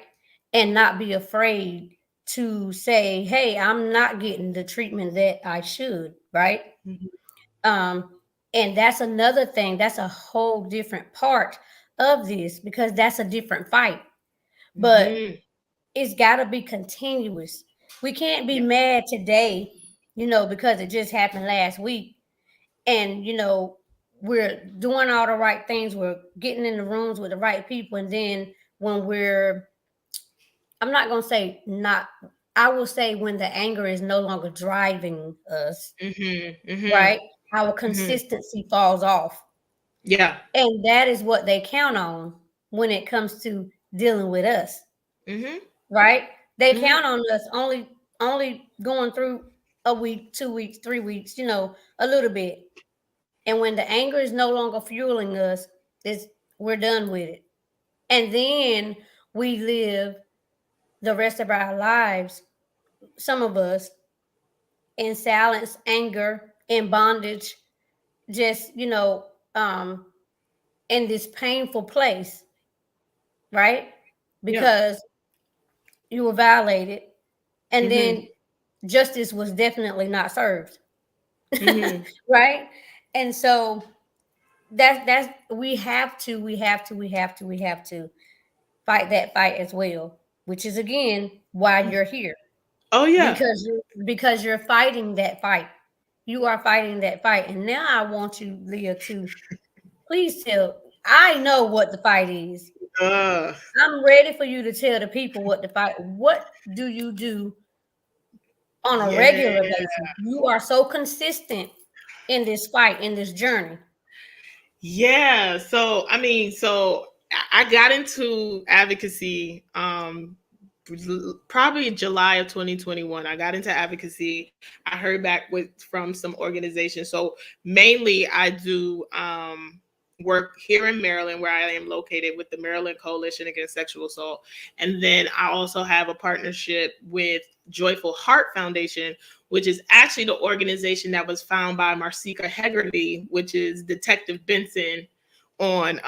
Speaker 1: And not be afraid to say, hey, I'm not getting the treatment that I should, right?
Speaker 2: Mhm.
Speaker 1: Um, and that's another thing, that's a whole different part of this because that's a different fight. But
Speaker 2: Mhm.
Speaker 1: it's got to be continuous. We can't be
Speaker 2: Yeah.
Speaker 1: mad today, because it just happened last week, and we're doing all the right things. We're getting in the rooms with the right people, and then when I'm not gonna say not. I will say when the anger is no longer driving us,
Speaker 2: Mhm. Mhm.
Speaker 1: right? Our
Speaker 2: Mhm.
Speaker 1: consistency falls off.
Speaker 2: Yeah.
Speaker 1: And that is what they count on when it comes to dealing with us,
Speaker 2: Mhm.
Speaker 1: right? They
Speaker 2: Mhm.
Speaker 1: count on us only going through a week, 2 weeks, 3 weeks, a little bit. And when the anger is no longer fueling us, it's we're done with it. And then we live the rest of our lives, some of us, in silence, anger, in bondage, just, um, in this painful place, right?
Speaker 2: Yeah.
Speaker 1: Because you were violated, and
Speaker 2: Mhm.
Speaker 1: then justice was definitely not served,
Speaker 2: Mhm.
Speaker 1: right? And so that's we have to fight that fight as well, which is again why you're here,
Speaker 2: Oh yeah.
Speaker 1: because you're fighting that fight. You are fighting that fight, and now I want you, Leah, to please tell. I know what the fight is.
Speaker 2: Uh.
Speaker 1: I'm ready for you to tell the people what the fight. What do you do on a
Speaker 2: Yeah.
Speaker 1: regular basis? You are so consistent in this fight, in this journey.
Speaker 2: Yeah. So I mean, I got into advocacy probably July of 2021. I got into advocacy. I heard back from some organizations. So mainly I do work here in Maryland, where I am located, with the Maryland Coalition Against Sexual Assault. And then I also have a partnership with Joyful Heart Foundation, which is actually the organization that was found by Marcika Hegarty, which is Detective Benson on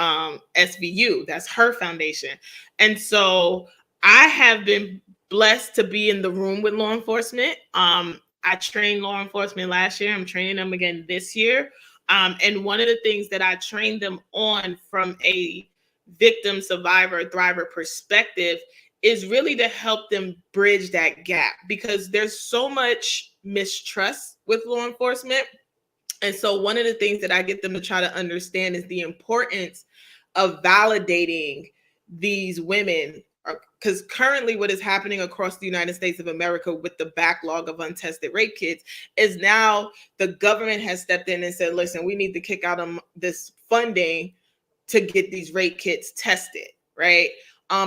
Speaker 2: SVU. That's her foundation. And so I have been blessed to be in the room with law enforcement. I trained law enforcement last year. I'm training them again this year. And one of the things that I trained them on from a victim, survivor, thriver perspective is really to help them bridge that gap, because there's so much mistrust with law enforcement. And so one of the things that I get them to try to understand is the importance of validating these women, because currently what is happening across the United States of America with the backlog of untested rape kits is now the government has stepped in and said, listen, we need to kick out this funding to get these rape kits tested, right?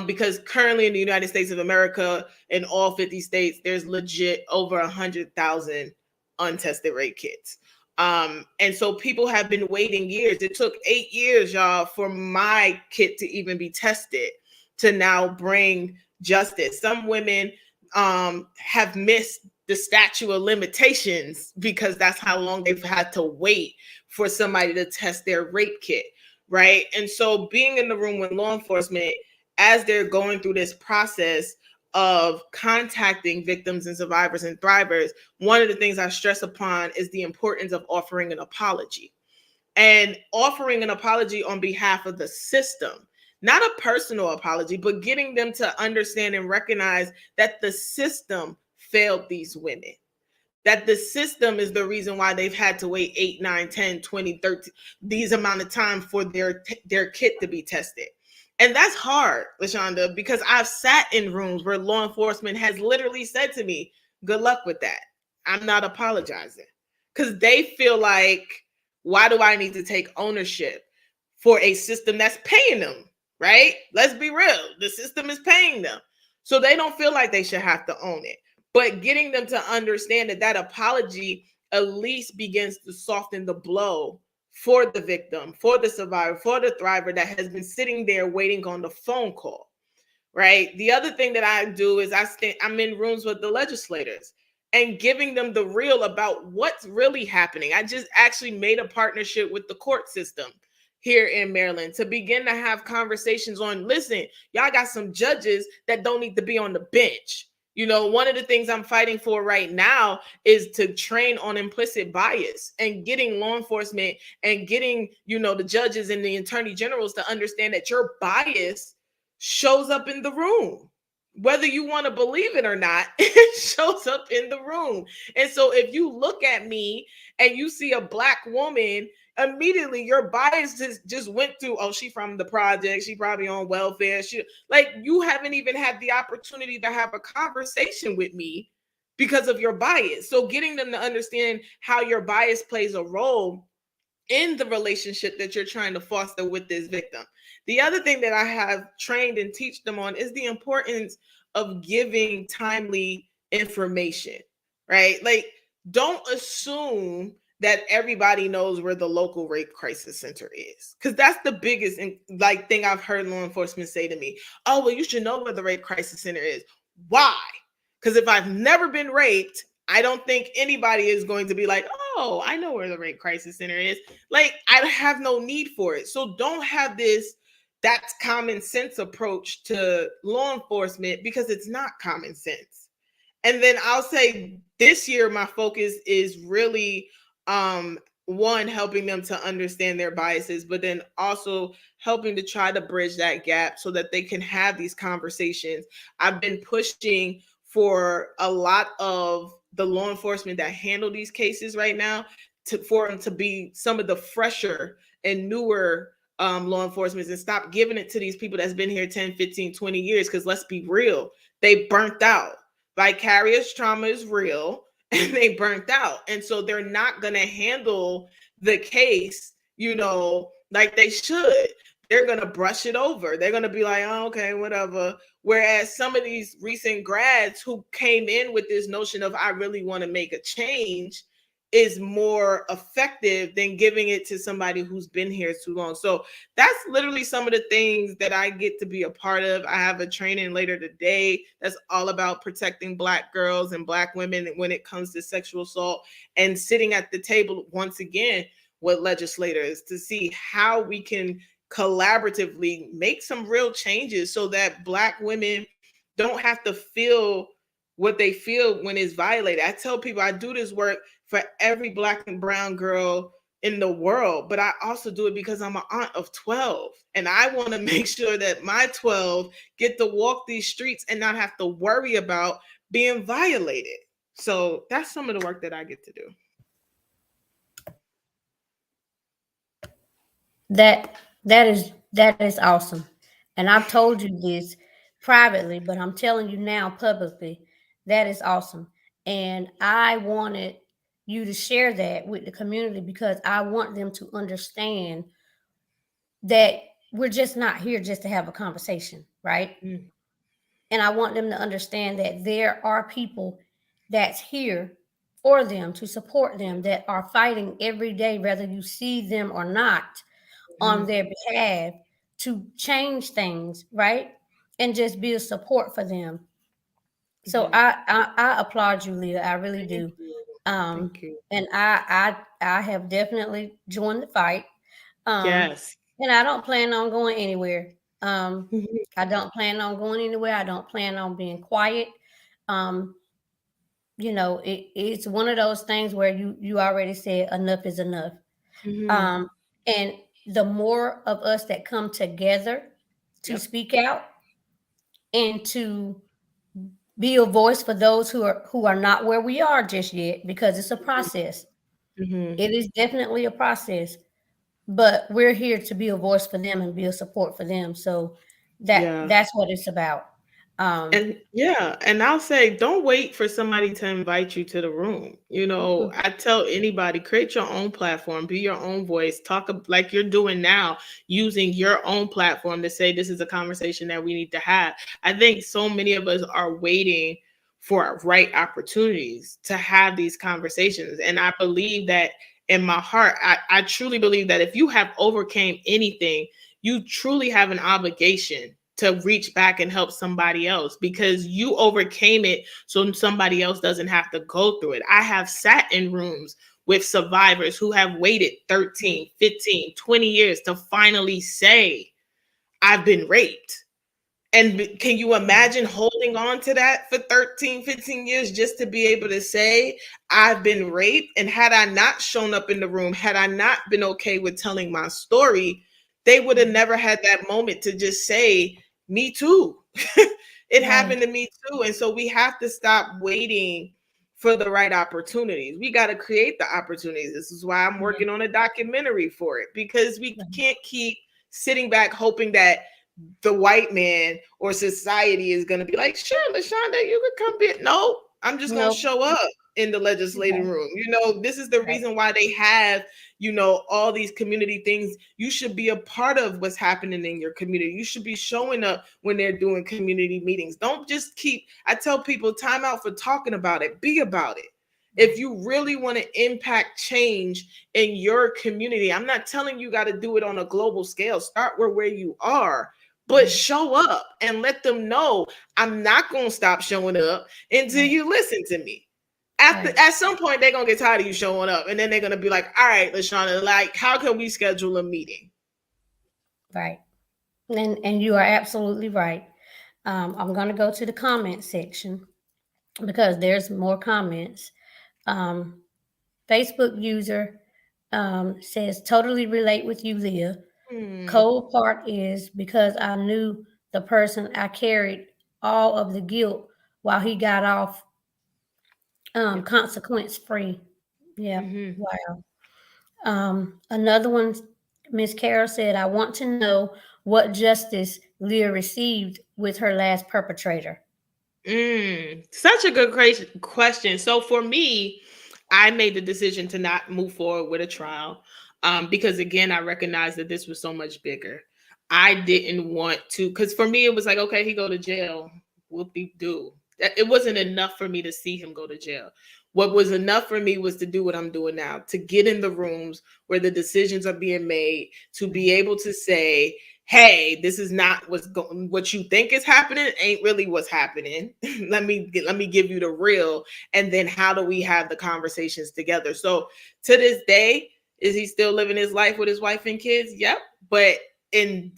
Speaker 2: Because currently in the United States of America, in all 50 states, there's legit over 100,000 untested rape kits. And so people have been waiting years. It took 8 years, y'all, for my kit to even be tested, to now bring justice. Some women have missed the statute of limitations because that's how long they've had to wait for somebody to test their rape kit, right? And so being in the room with law enforcement as they're going through this process of contacting victims and survivors and thrivers, one of the things I stress upon is the importance of offering an apology, and offering an apology on behalf of the system. Not a personal apology, but getting them to understand and recognize that the system failed these women, that the system is the reason why they've had to wait 8, 9, 10, 20, 30, these amount of time for their kit to be tested. And that's hard, LaShonda, because I've sat in rooms where law enforcement has literally said to me, good luck with that. I'm not apologizing. Because they feel like, why do I need to take ownership for a system that's paying them, right? Let's be real. The system is paying them. So they don't feel like they should have to own it. But getting them to understand that that apology at least begins to soften the blow for the victim, for the survivor, for the thriver that has been sitting there waiting on the phone call, right? The other thing that I do is I'm in rooms with the legislators and giving them the real about what's really happening. I just actually made a partnership with the court system here in Maryland to begin to have conversations on, listen, y'all got some judges that don't need to be on the bench. You know, one of the things I'm fighting for right now is to train on implicit bias and getting law enforcement and getting, the judges and the attorney generals to understand that your bias shows up in the room. whether you want to believe it or not, it shows up in the room. And so if you look at me and you see a black woman, immediately your bias just went to, oh, she from the project, she probably on welfare. She, like, you haven't even had the opportunity to have a conversation with me because of your bias. So getting them to understand how your bias plays a role in the relationship that you're trying to foster with this victim. The other thing that I have trained and teach them on is the importance of giving timely information, right? Like, don't assume that everybody knows where the local rape crisis center is, because that's the biggest like thing I've heard law enforcement say to me. Oh, well, you should know where the rape crisis center is. Why? Because if I've never been raped, I don't think anybody is going to be like, oh, I know where the rape crisis center is. Like, I have no need for it. So don't have this that's common sense approach to law enforcement, because it's not common sense. And then I'll say this year my focus is really one, helping them to understand their biases, but then also helping to try to bridge that gap so that they can have these conversations. I've been pushing for a lot of the law enforcement that handle these cases right now for them to be some of the fresher and newer law enforcement, and stop giving it to these people that's been here 10, 15, 20 years. Because let's be real, they burnt out. Vicarious trauma is real, and they burnt out. And so they're not going to handle the case, like they should. They're going to brush it over. They're going to be like, oh, okay, whatever. Whereas some of these recent grads who came in with this notion of, I really want to make a change, is more effective than giving it to somebody who's been here too long. So that's literally some of the things that I get to be a part of. I have a training later today that's all about protecting Black girls and Black women when it comes to sexual assault, and sitting at the table once again with legislators to see how we can collaboratively make some real changes so that Black women don't have to feel what they feel when it's violated. I tell people I do this work for every Black and brown girl in the world, but I also do it because I'm an aunt of 12, and I want to make sure that my 12 get to walk these streets and not have to worry about being violated. So that's some of the work that I get to do.
Speaker 1: That is awesome. And I've told you this privately, but I'm telling you now publicly. That is awesome. And I wanted you to share that with the community because I want them to understand that we're just not here just to have a conversation, right?
Speaker 2: Mm-hmm.
Speaker 1: And I want them to understand that there are people that's here for them to support them that are fighting every day, whether you see them or not, on their behalf to change things, right? And just be a support for them. So
Speaker 2: Mm-hmm.
Speaker 1: I applaud you, Leah. I really
Speaker 2: Thank
Speaker 1: do.
Speaker 2: you.
Speaker 1: Um,
Speaker 2: Thank you.
Speaker 1: and I have definitely joined the fight. Um,
Speaker 2: Yes.
Speaker 1: and I don't plan on going anywhere. Um,
Speaker 2: Mhm.
Speaker 1: I don't plan on going anywhere. I don't plan on being quiet. Um, it's one of those things where you already said enough is enough.
Speaker 2: Mhm.
Speaker 1: Um, and the more of us that come together to
Speaker 2: Yep.
Speaker 1: speak out and to be a voice for those who are not where we are just yet, because it's a process.
Speaker 2: Mhm.
Speaker 1: It is definitely a process, but we're here to be a voice for them and be a support for them. So
Speaker 2: Yeah.
Speaker 1: that's what it's about. Um,
Speaker 2: And yeah, and I'll say, don't wait for somebody to invite you to the room.
Speaker 1: mm-mm,
Speaker 2: I tell anybody, create your own platform, be your own voice, like you're doing now, using your own platform to say this is a conversation that we need to have. I think so many of us are waiting for right opportunities to have these conversations. And I believe that in my heart, I truly believe that if you have overcame anything, you truly have an obligation to reach back and help somebody else, because you overcame it so somebody else doesn't have to go through it. I have sat in rooms with survivors who have waited 13, 15, 20 years to finally say, I've been raped. And can you imagine holding on to that for 13, 15 years just to be able to say, I've been raped? And had I not shown up in the room, had I not been okay with telling my story, they would have never had that moment to just say, me too. It
Speaker 1: Right.
Speaker 2: happened to me too. And so we have to stop waiting for the right opportunities. We got to create the opportunities. This is why I'm
Speaker 1: Mhm.
Speaker 2: working on a documentary for it, because we
Speaker 1: Right.
Speaker 2: can't keep sitting back hoping that the white man or society is going to be like, sure, LaShonda, you could come be. No, I'm just going to
Speaker 1: Nope.
Speaker 2: show up in the legislative
Speaker 1: Right.
Speaker 2: room. This is the
Speaker 1: Right.
Speaker 2: reason why they have, all these community things. You should be a part of what's happening in your community. You should be showing up when they're doing community meetings. Don't just I tell people, time out for talking about it, be about it. If
Speaker 1: Right.
Speaker 2: you really want to impact change in your community, I'm not telling you got to do it on a global scale. Start where you are, but
Speaker 1: Right.
Speaker 2: show up and let them know I'm not going to stop showing up until
Speaker 1: Right.
Speaker 2: you listen to me. After
Speaker 1: Right.
Speaker 2: at some point they're gonna get tired of you showing up, and then they're gonna be like, "All right, LaShonda, like, how can we schedule a meeting?"
Speaker 1: Right. And you are absolutely right. I'm going to go to the comment section because there's more comments. Um, Facebook user says, totally relate with you, Leah.
Speaker 2: Hmm.
Speaker 1: Cold part is because I knew the person, I carried all of the guilt while he got off
Speaker 2: Yep.
Speaker 1: consequence free. Yeah.
Speaker 2: Mm-hmm.
Speaker 1: Wow. Another one, Miss Carol said, I want to know what justice Leah received with her last perpetrator.
Speaker 2: Such a good question. So for me, I made the decision to not move forward with a trial, because again, I recognized that this was so much bigger. I didn't want to, because for me, it was like, okay, he go to jail. Whoop de do. It wasn't enough for me to see him go to jail. What was enough for me was to do what I'm doing now, to get in the rooms where the decisions are being made, to be able to say, hey, this is not what you think is happening, ain't really what's happening. Let me give you the real, and then how do we have the conversations together? So to this day, is he still living his life with his wife and kids? Yep. But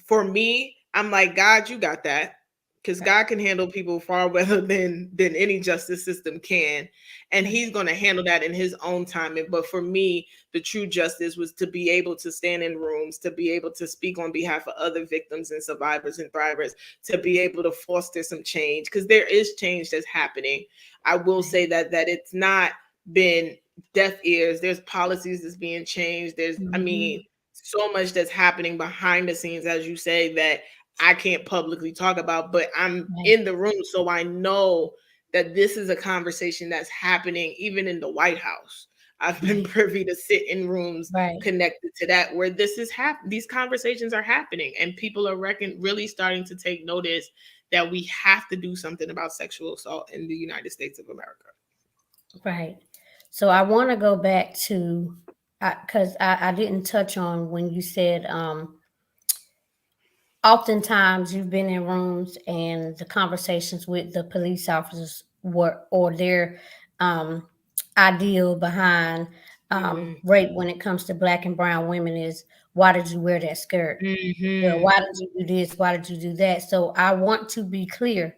Speaker 2: for me, I'm like, God, you got that, because
Speaker 1: Right.
Speaker 2: God can handle people far better than any justice system can, and
Speaker 1: Right.
Speaker 2: He's going to handle that in His own time. But for me, the true justice was to be able to stand in rooms, to be able to speak on behalf of other victims and survivors and thrivers, to be able to foster some change, because there is change that's happening. I will
Speaker 1: Right.
Speaker 2: say that it's not been deaf ears. There's policies that's being changed. I mean,
Speaker 1: Mhm.
Speaker 2: so much that's happening behind the scenes, as you say, that I can't publicly talk about, but I'm
Speaker 1: Right.
Speaker 2: in the room, so I know that this is a conversation that's happening even in the White House. I've been
Speaker 1: Right.
Speaker 2: privy to sit in rooms
Speaker 1: Right.
Speaker 2: connected to that where these conversations are happening, and people are really starting to take notice that we have to do something about sexual assault in the United States of America.
Speaker 1: Right. So I want to go back to, because I didn't touch on when you said, oftentimes you've been in rooms and the conversations with the police officers were, or their um, ideal behind
Speaker 2: Mm-hmm.
Speaker 1: rape when it comes to black and brown women is, why did you wear that skirt? Well,
Speaker 2: Mm-hmm.
Speaker 1: why did you do this? Why did you do that? So I want to be clear,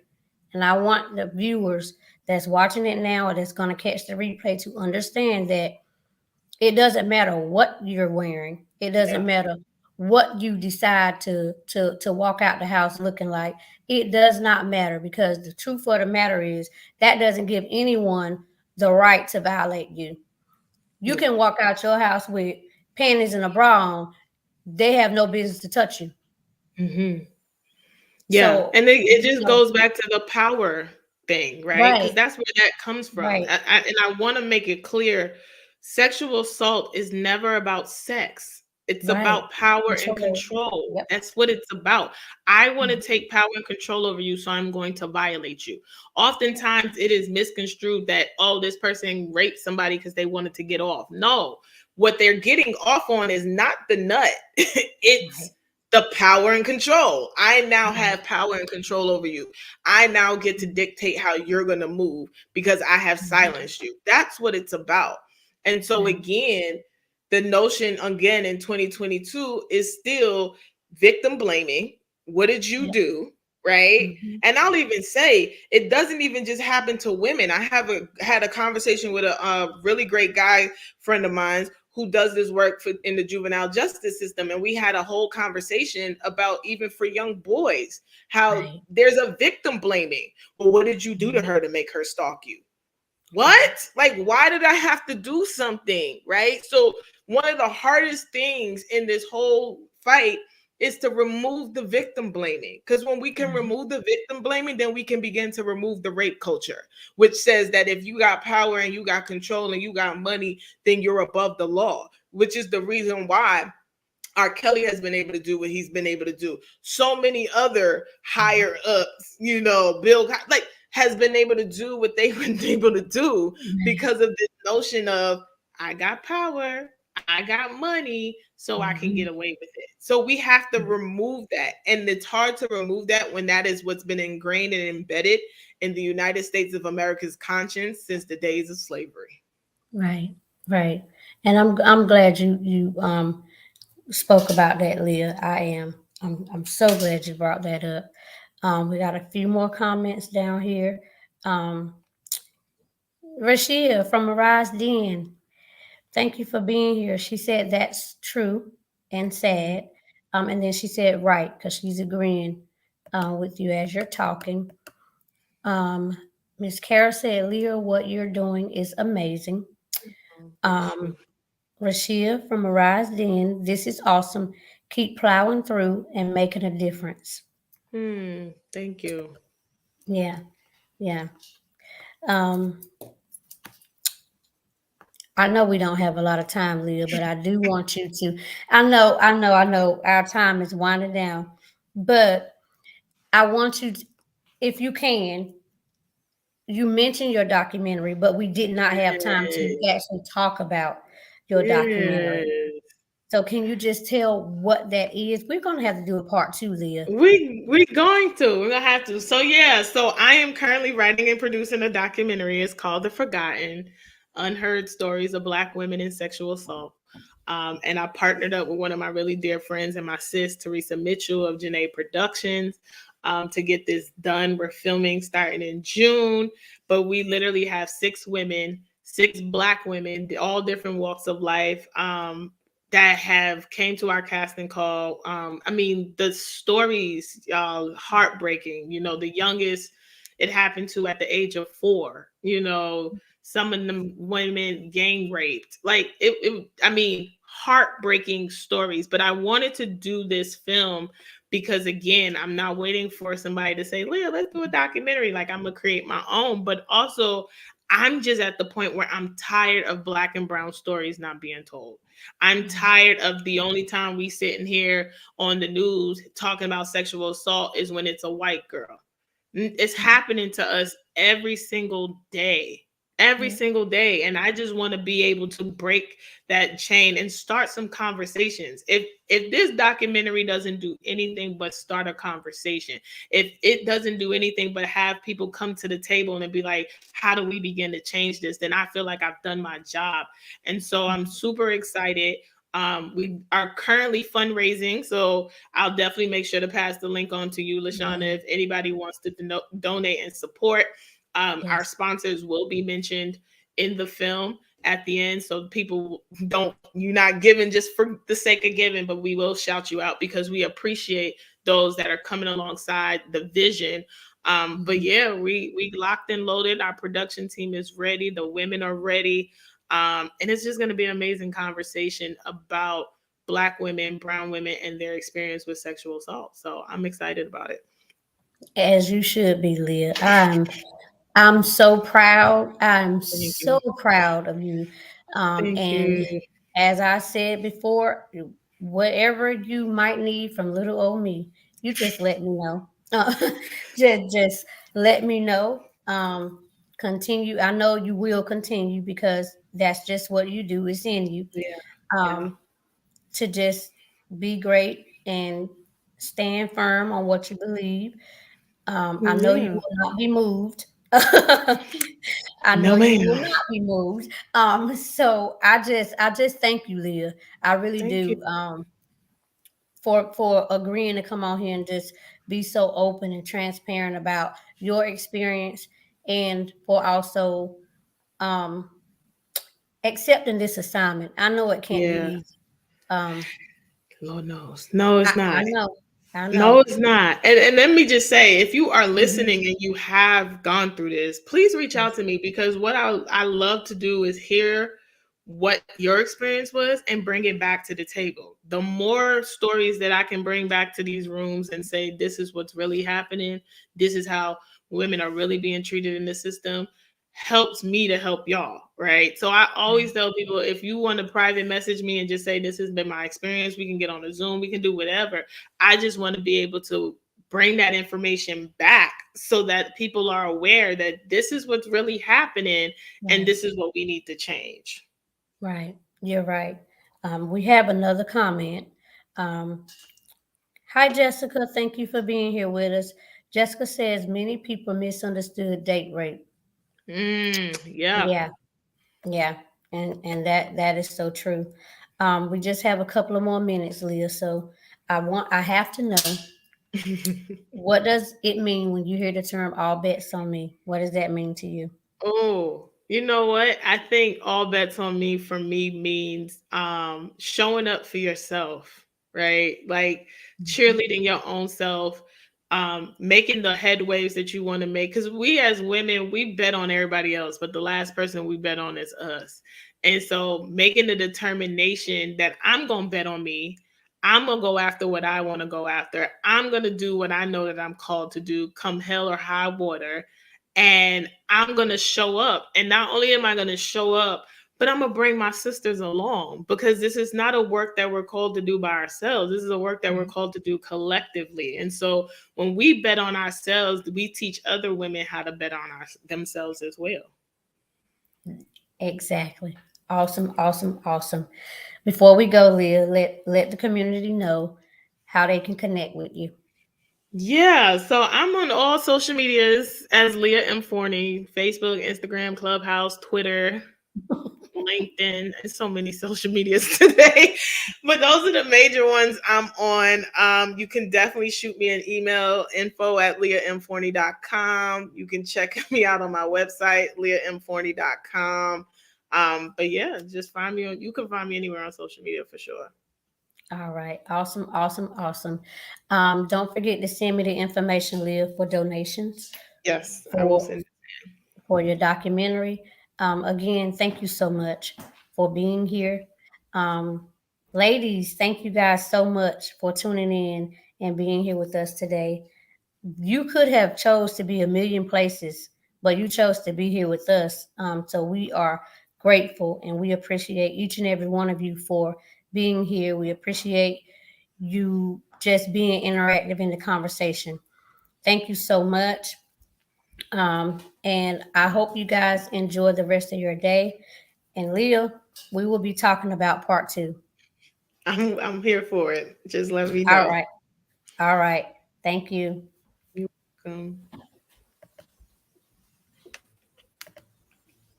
Speaker 1: and I want the viewers that's watching it now or that's going to catch the replay to understand that it doesn't matter what you're wearing. It doesn't
Speaker 2: Yeah.
Speaker 1: matter what you decide to walk out the house looking like. It does not matter, because the truth of the matter is that doesn't give anyone the right to violate you. You
Speaker 2: Yep.
Speaker 1: can walk out your house with panties and a bra on. They have no business to touch you.
Speaker 2: Mm-hmm. Yeah,
Speaker 1: So,
Speaker 2: and it
Speaker 1: you
Speaker 2: just
Speaker 1: know,
Speaker 2: goes back to the power thing, right? Because
Speaker 1: right,
Speaker 2: that's where that comes from.
Speaker 1: right,
Speaker 2: And I want to make it clear, sexual assault is never about sex. It's
Speaker 1: right.
Speaker 2: about power and
Speaker 1: Control.
Speaker 2: control.
Speaker 1: Yep.
Speaker 2: That's what it's about. I want to
Speaker 1: Mhm.
Speaker 2: take power and control over you, so I'm going to violate you. Oftentimes, it is misconstrued that, oh, this person raped somebody because they wanted to get off. No, what they're getting off on is not the nut. It's
Speaker 1: Right,
Speaker 2: the power and control. I now
Speaker 1: right.
Speaker 2: have power and control over you. I now get to dictate how you're going to move because I have
Speaker 1: Mhm.
Speaker 2: silenced you. That's what it's about. And so,
Speaker 1: Right.
Speaker 2: again, the notion again in 2022 is still victim blaming. What did you
Speaker 1: Yep.
Speaker 2: do? Right.
Speaker 1: Mhm.
Speaker 2: And I'll even say it doesn't even just happen to women. I had a conversation with a really great guy friend of mine who does this work for in the juvenile justice system, and we had a whole conversation about even for young boys how
Speaker 1: Right.
Speaker 2: there's a victim blaming. Well, what did you do to
Speaker 1: Mhm.
Speaker 2: her to make her stalk you?
Speaker 1: Right.
Speaker 2: What? Like, why did I have to do something? Right. So, one of the hardest things in this whole fight is to remove the victim blaming. Because when we can
Speaker 1: Mhm.
Speaker 2: remove the victim blaming, then we can begin to remove the rape culture, which says that if you got power and you got control and you got money, then you're above the law, which is the reason why R. Kelly has been able to do what he's been able to do. So many other higher ups, Bill, like, has been able to do what they've been able to do
Speaker 1: Right.
Speaker 2: because of this notion of I got power, I got money, so I can get
Speaker 1: Mhm.
Speaker 2: away with it. So we have to
Speaker 1: Mhm.
Speaker 2: remove that. And it's hard to remove that when that is what's been ingrained and embedded in the United States of America's conscience since the days of slavery.
Speaker 1: Right. Right. And I'm glad you spoke about that, Leah. I am. I'm so glad you brought that up. We got a few more comments down here. Um, Rashia from Arise Den, thank you for being here. She said that's true and
Speaker 2: Mhm.
Speaker 1: sad. And then she said right because she's agreeing with you as you're talking. Um, Miss Kara said, Leah, what you're doing is amazing.
Speaker 2: Oh, thank
Speaker 1: Um,
Speaker 2: you.
Speaker 1: Rashia from Arise Den, this is awesome. Keep plowing through and making a difference.
Speaker 2: Thank you.
Speaker 1: Yeah, yeah. Um, I know we don't have a lot of time, Leah, but I do want you to. I know. Our time is winding down, but I want you, to, if you can, you mentioned your documentary, but we did not have time to
Speaker 2: Yes.
Speaker 1: actually talk about your documentary.
Speaker 2: Yes.
Speaker 1: So, can you just tell what that is? We're gonna have to do a part two, Leah.
Speaker 2: We're going to. We're gonna have to. So yeah, so I am currently writing and producing a documentary. It's called The Forgotten: Unheard Stories of Black Women in Sexual Assault. And I partnered up with one of my really dear friends and my sis, Teresa Mitchell of Janae Productions, to get this done. We're filming starting in June, but we literally have 6 women, 6 Black women, all different walks of life. That have came to our casting call. I mean, the stories, heartbreaking. The youngest it happened to at the age of 4. Some of them women gang raped. Like I mean, heartbreaking stories. But I wanted to do this film because again, I'm not waiting for somebody to say, Leah, let's do a documentary. Like I'm gonna create my own, but also I'm just at the point where I'm tired of Black and brown stories not being told. I'm tired of the only time we sit in here on the news talking about sexual assault is when it's a white girl. It's happening to us every single day. Every
Speaker 1: Yeah.
Speaker 2: single day. And I just want to be able to break that chain and start some conversations. If this documentary doesn't do anything but start a conversation, if it doesn't do anything but have people come to the table and be like, how do we begin to change this? Then I feel like I've done my job. And so I'm super excited. We are currently fundraising, so I'll definitely make sure to pass the link on to you, Lashana,
Speaker 1: Yeah.
Speaker 2: if anybody wants to donate and support. Our
Speaker 1: Yes.
Speaker 2: sponsors will be mentioned in the film at the end, so people don't you're not giving just for the sake of giving, but we will shout you out because we appreciate those that are coming alongside the vision. But
Speaker 1: Mhm.
Speaker 2: yeah, we locked and loaded. Our production team is ready. The women are ready. And it's just going to be an amazing conversation about Black women, brown women, and their experience with sexual assault. So I'm excited about it.
Speaker 1: As you should be, Leah. I'm so proud. I'm
Speaker 2: Thank
Speaker 1: so
Speaker 2: you.
Speaker 1: proud of you.
Speaker 2: Thank
Speaker 1: And
Speaker 2: you.
Speaker 1: as I said before, whatever you might need from little old me, you just let me know. Just let me know. Continue. I know you will continue because that's just what you do. It's in you.
Speaker 2: Yeah. Yeah.
Speaker 1: Um, to just be great and stand firm on what you believe. I know you
Speaker 2: Yeah.
Speaker 1: will not be moved. I know
Speaker 2: No,
Speaker 1: you
Speaker 2: ma'am.
Speaker 1: will not be moved. So I just thank you, Leah. I really
Speaker 2: Thank you.
Speaker 1: do. For agreeing to come on here and just be so open and transparent about your experience, and for also um accepting this assignment. I know it can't be
Speaker 2: Yeah,
Speaker 1: easy. Um,
Speaker 2: Lord knows. No, it's
Speaker 1: I
Speaker 2: not.
Speaker 1: know, I
Speaker 2: No,
Speaker 1: know.
Speaker 2: it's not. And let me just say, if you are
Speaker 1: Hmm.
Speaker 2: listening and you have gone through this, please reach out to me, because what I love to do is hear what your experience was and bring it back to the table. The more stories that I can bring back to these rooms and say, this is what's really happening, this is how women are really being treated in the system, helps me to help y'all, right? So I always tell people, if you want to private message me and just say, this has been my experience, we can get on a Zoom, we can do whatever. I just want to be able to bring that information back so that people are aware that this is what's really happening and
Speaker 1: Right,
Speaker 2: this is what we need to change.
Speaker 1: right. You're right. We have another comment. Um, Hi, Jessica. Thank you for being here with us. Jessica says many people misunderstood date rape.
Speaker 2: Yeah.
Speaker 1: Yeah, yeah, and that is so true. We just have a couple of more minutes, Leah. So I have to know, what does it mean when you hear the term "all bets on me"? What does that mean to you?
Speaker 2: Oh, you know what? I think all bets on me for me means showing up for yourself, right? Like
Speaker 1: Mhm.
Speaker 2: cheerleading your own self, making the headways that you want to make. Because we as women, we bet on everybody else, but the last person we bet on is us. And so making the determination that I'm gonna bet on me. I'm gonna go after what I want to go after. I'm gonna do what I know that I'm called to do, come hell or high water, and I'm going to show up. And not only am I going to show up, but I'm going to bring my sisters along, because this is not a work that we're called to do by ourselves. This is a work that we're
Speaker 1: Right.
Speaker 2: called to do collectively. And so when we bet on ourselves, we teach other women how to bet on themselves as well.
Speaker 1: Exactly. Awesome, awesome, awesome. Before we go, Leah, let the community know how they can connect with you.
Speaker 2: Yeah, so I'm on all social medias as Leah M. Forney: Facebook, Instagram, Clubhouse, Twitter, LinkedIn, and so many social medias today. But those are the major ones I'm on. You can definitely shoot me an email, info@leahmforney.com. You can check me out on my website, leahmforney.com. But yeah, just find me on, you can find me anywhere on social media for sure.
Speaker 1: All right. Awesome, awesome, awesome. Don't forget to send me the information, Leah, for donations
Speaker 2: Yes, I will
Speaker 1: for
Speaker 2: send.
Speaker 1: for your documentary. Again, thank you so much for being here. Um, Ladies, thank you guys so much for tuning in and being here with us today. You could have chose to be a million places, but you chose to be here with us. So we are grateful and we appreciate each and every one of you for being here. We appreciate you just being interactive in the conversation. Thank you so much. And I hope you guys enjoy the rest of your day. And Leah, we will be talking about part two.
Speaker 2: I'm here for it. Just let me
Speaker 1: All
Speaker 2: know.
Speaker 1: right. All right. Thank you.
Speaker 2: You're welcome.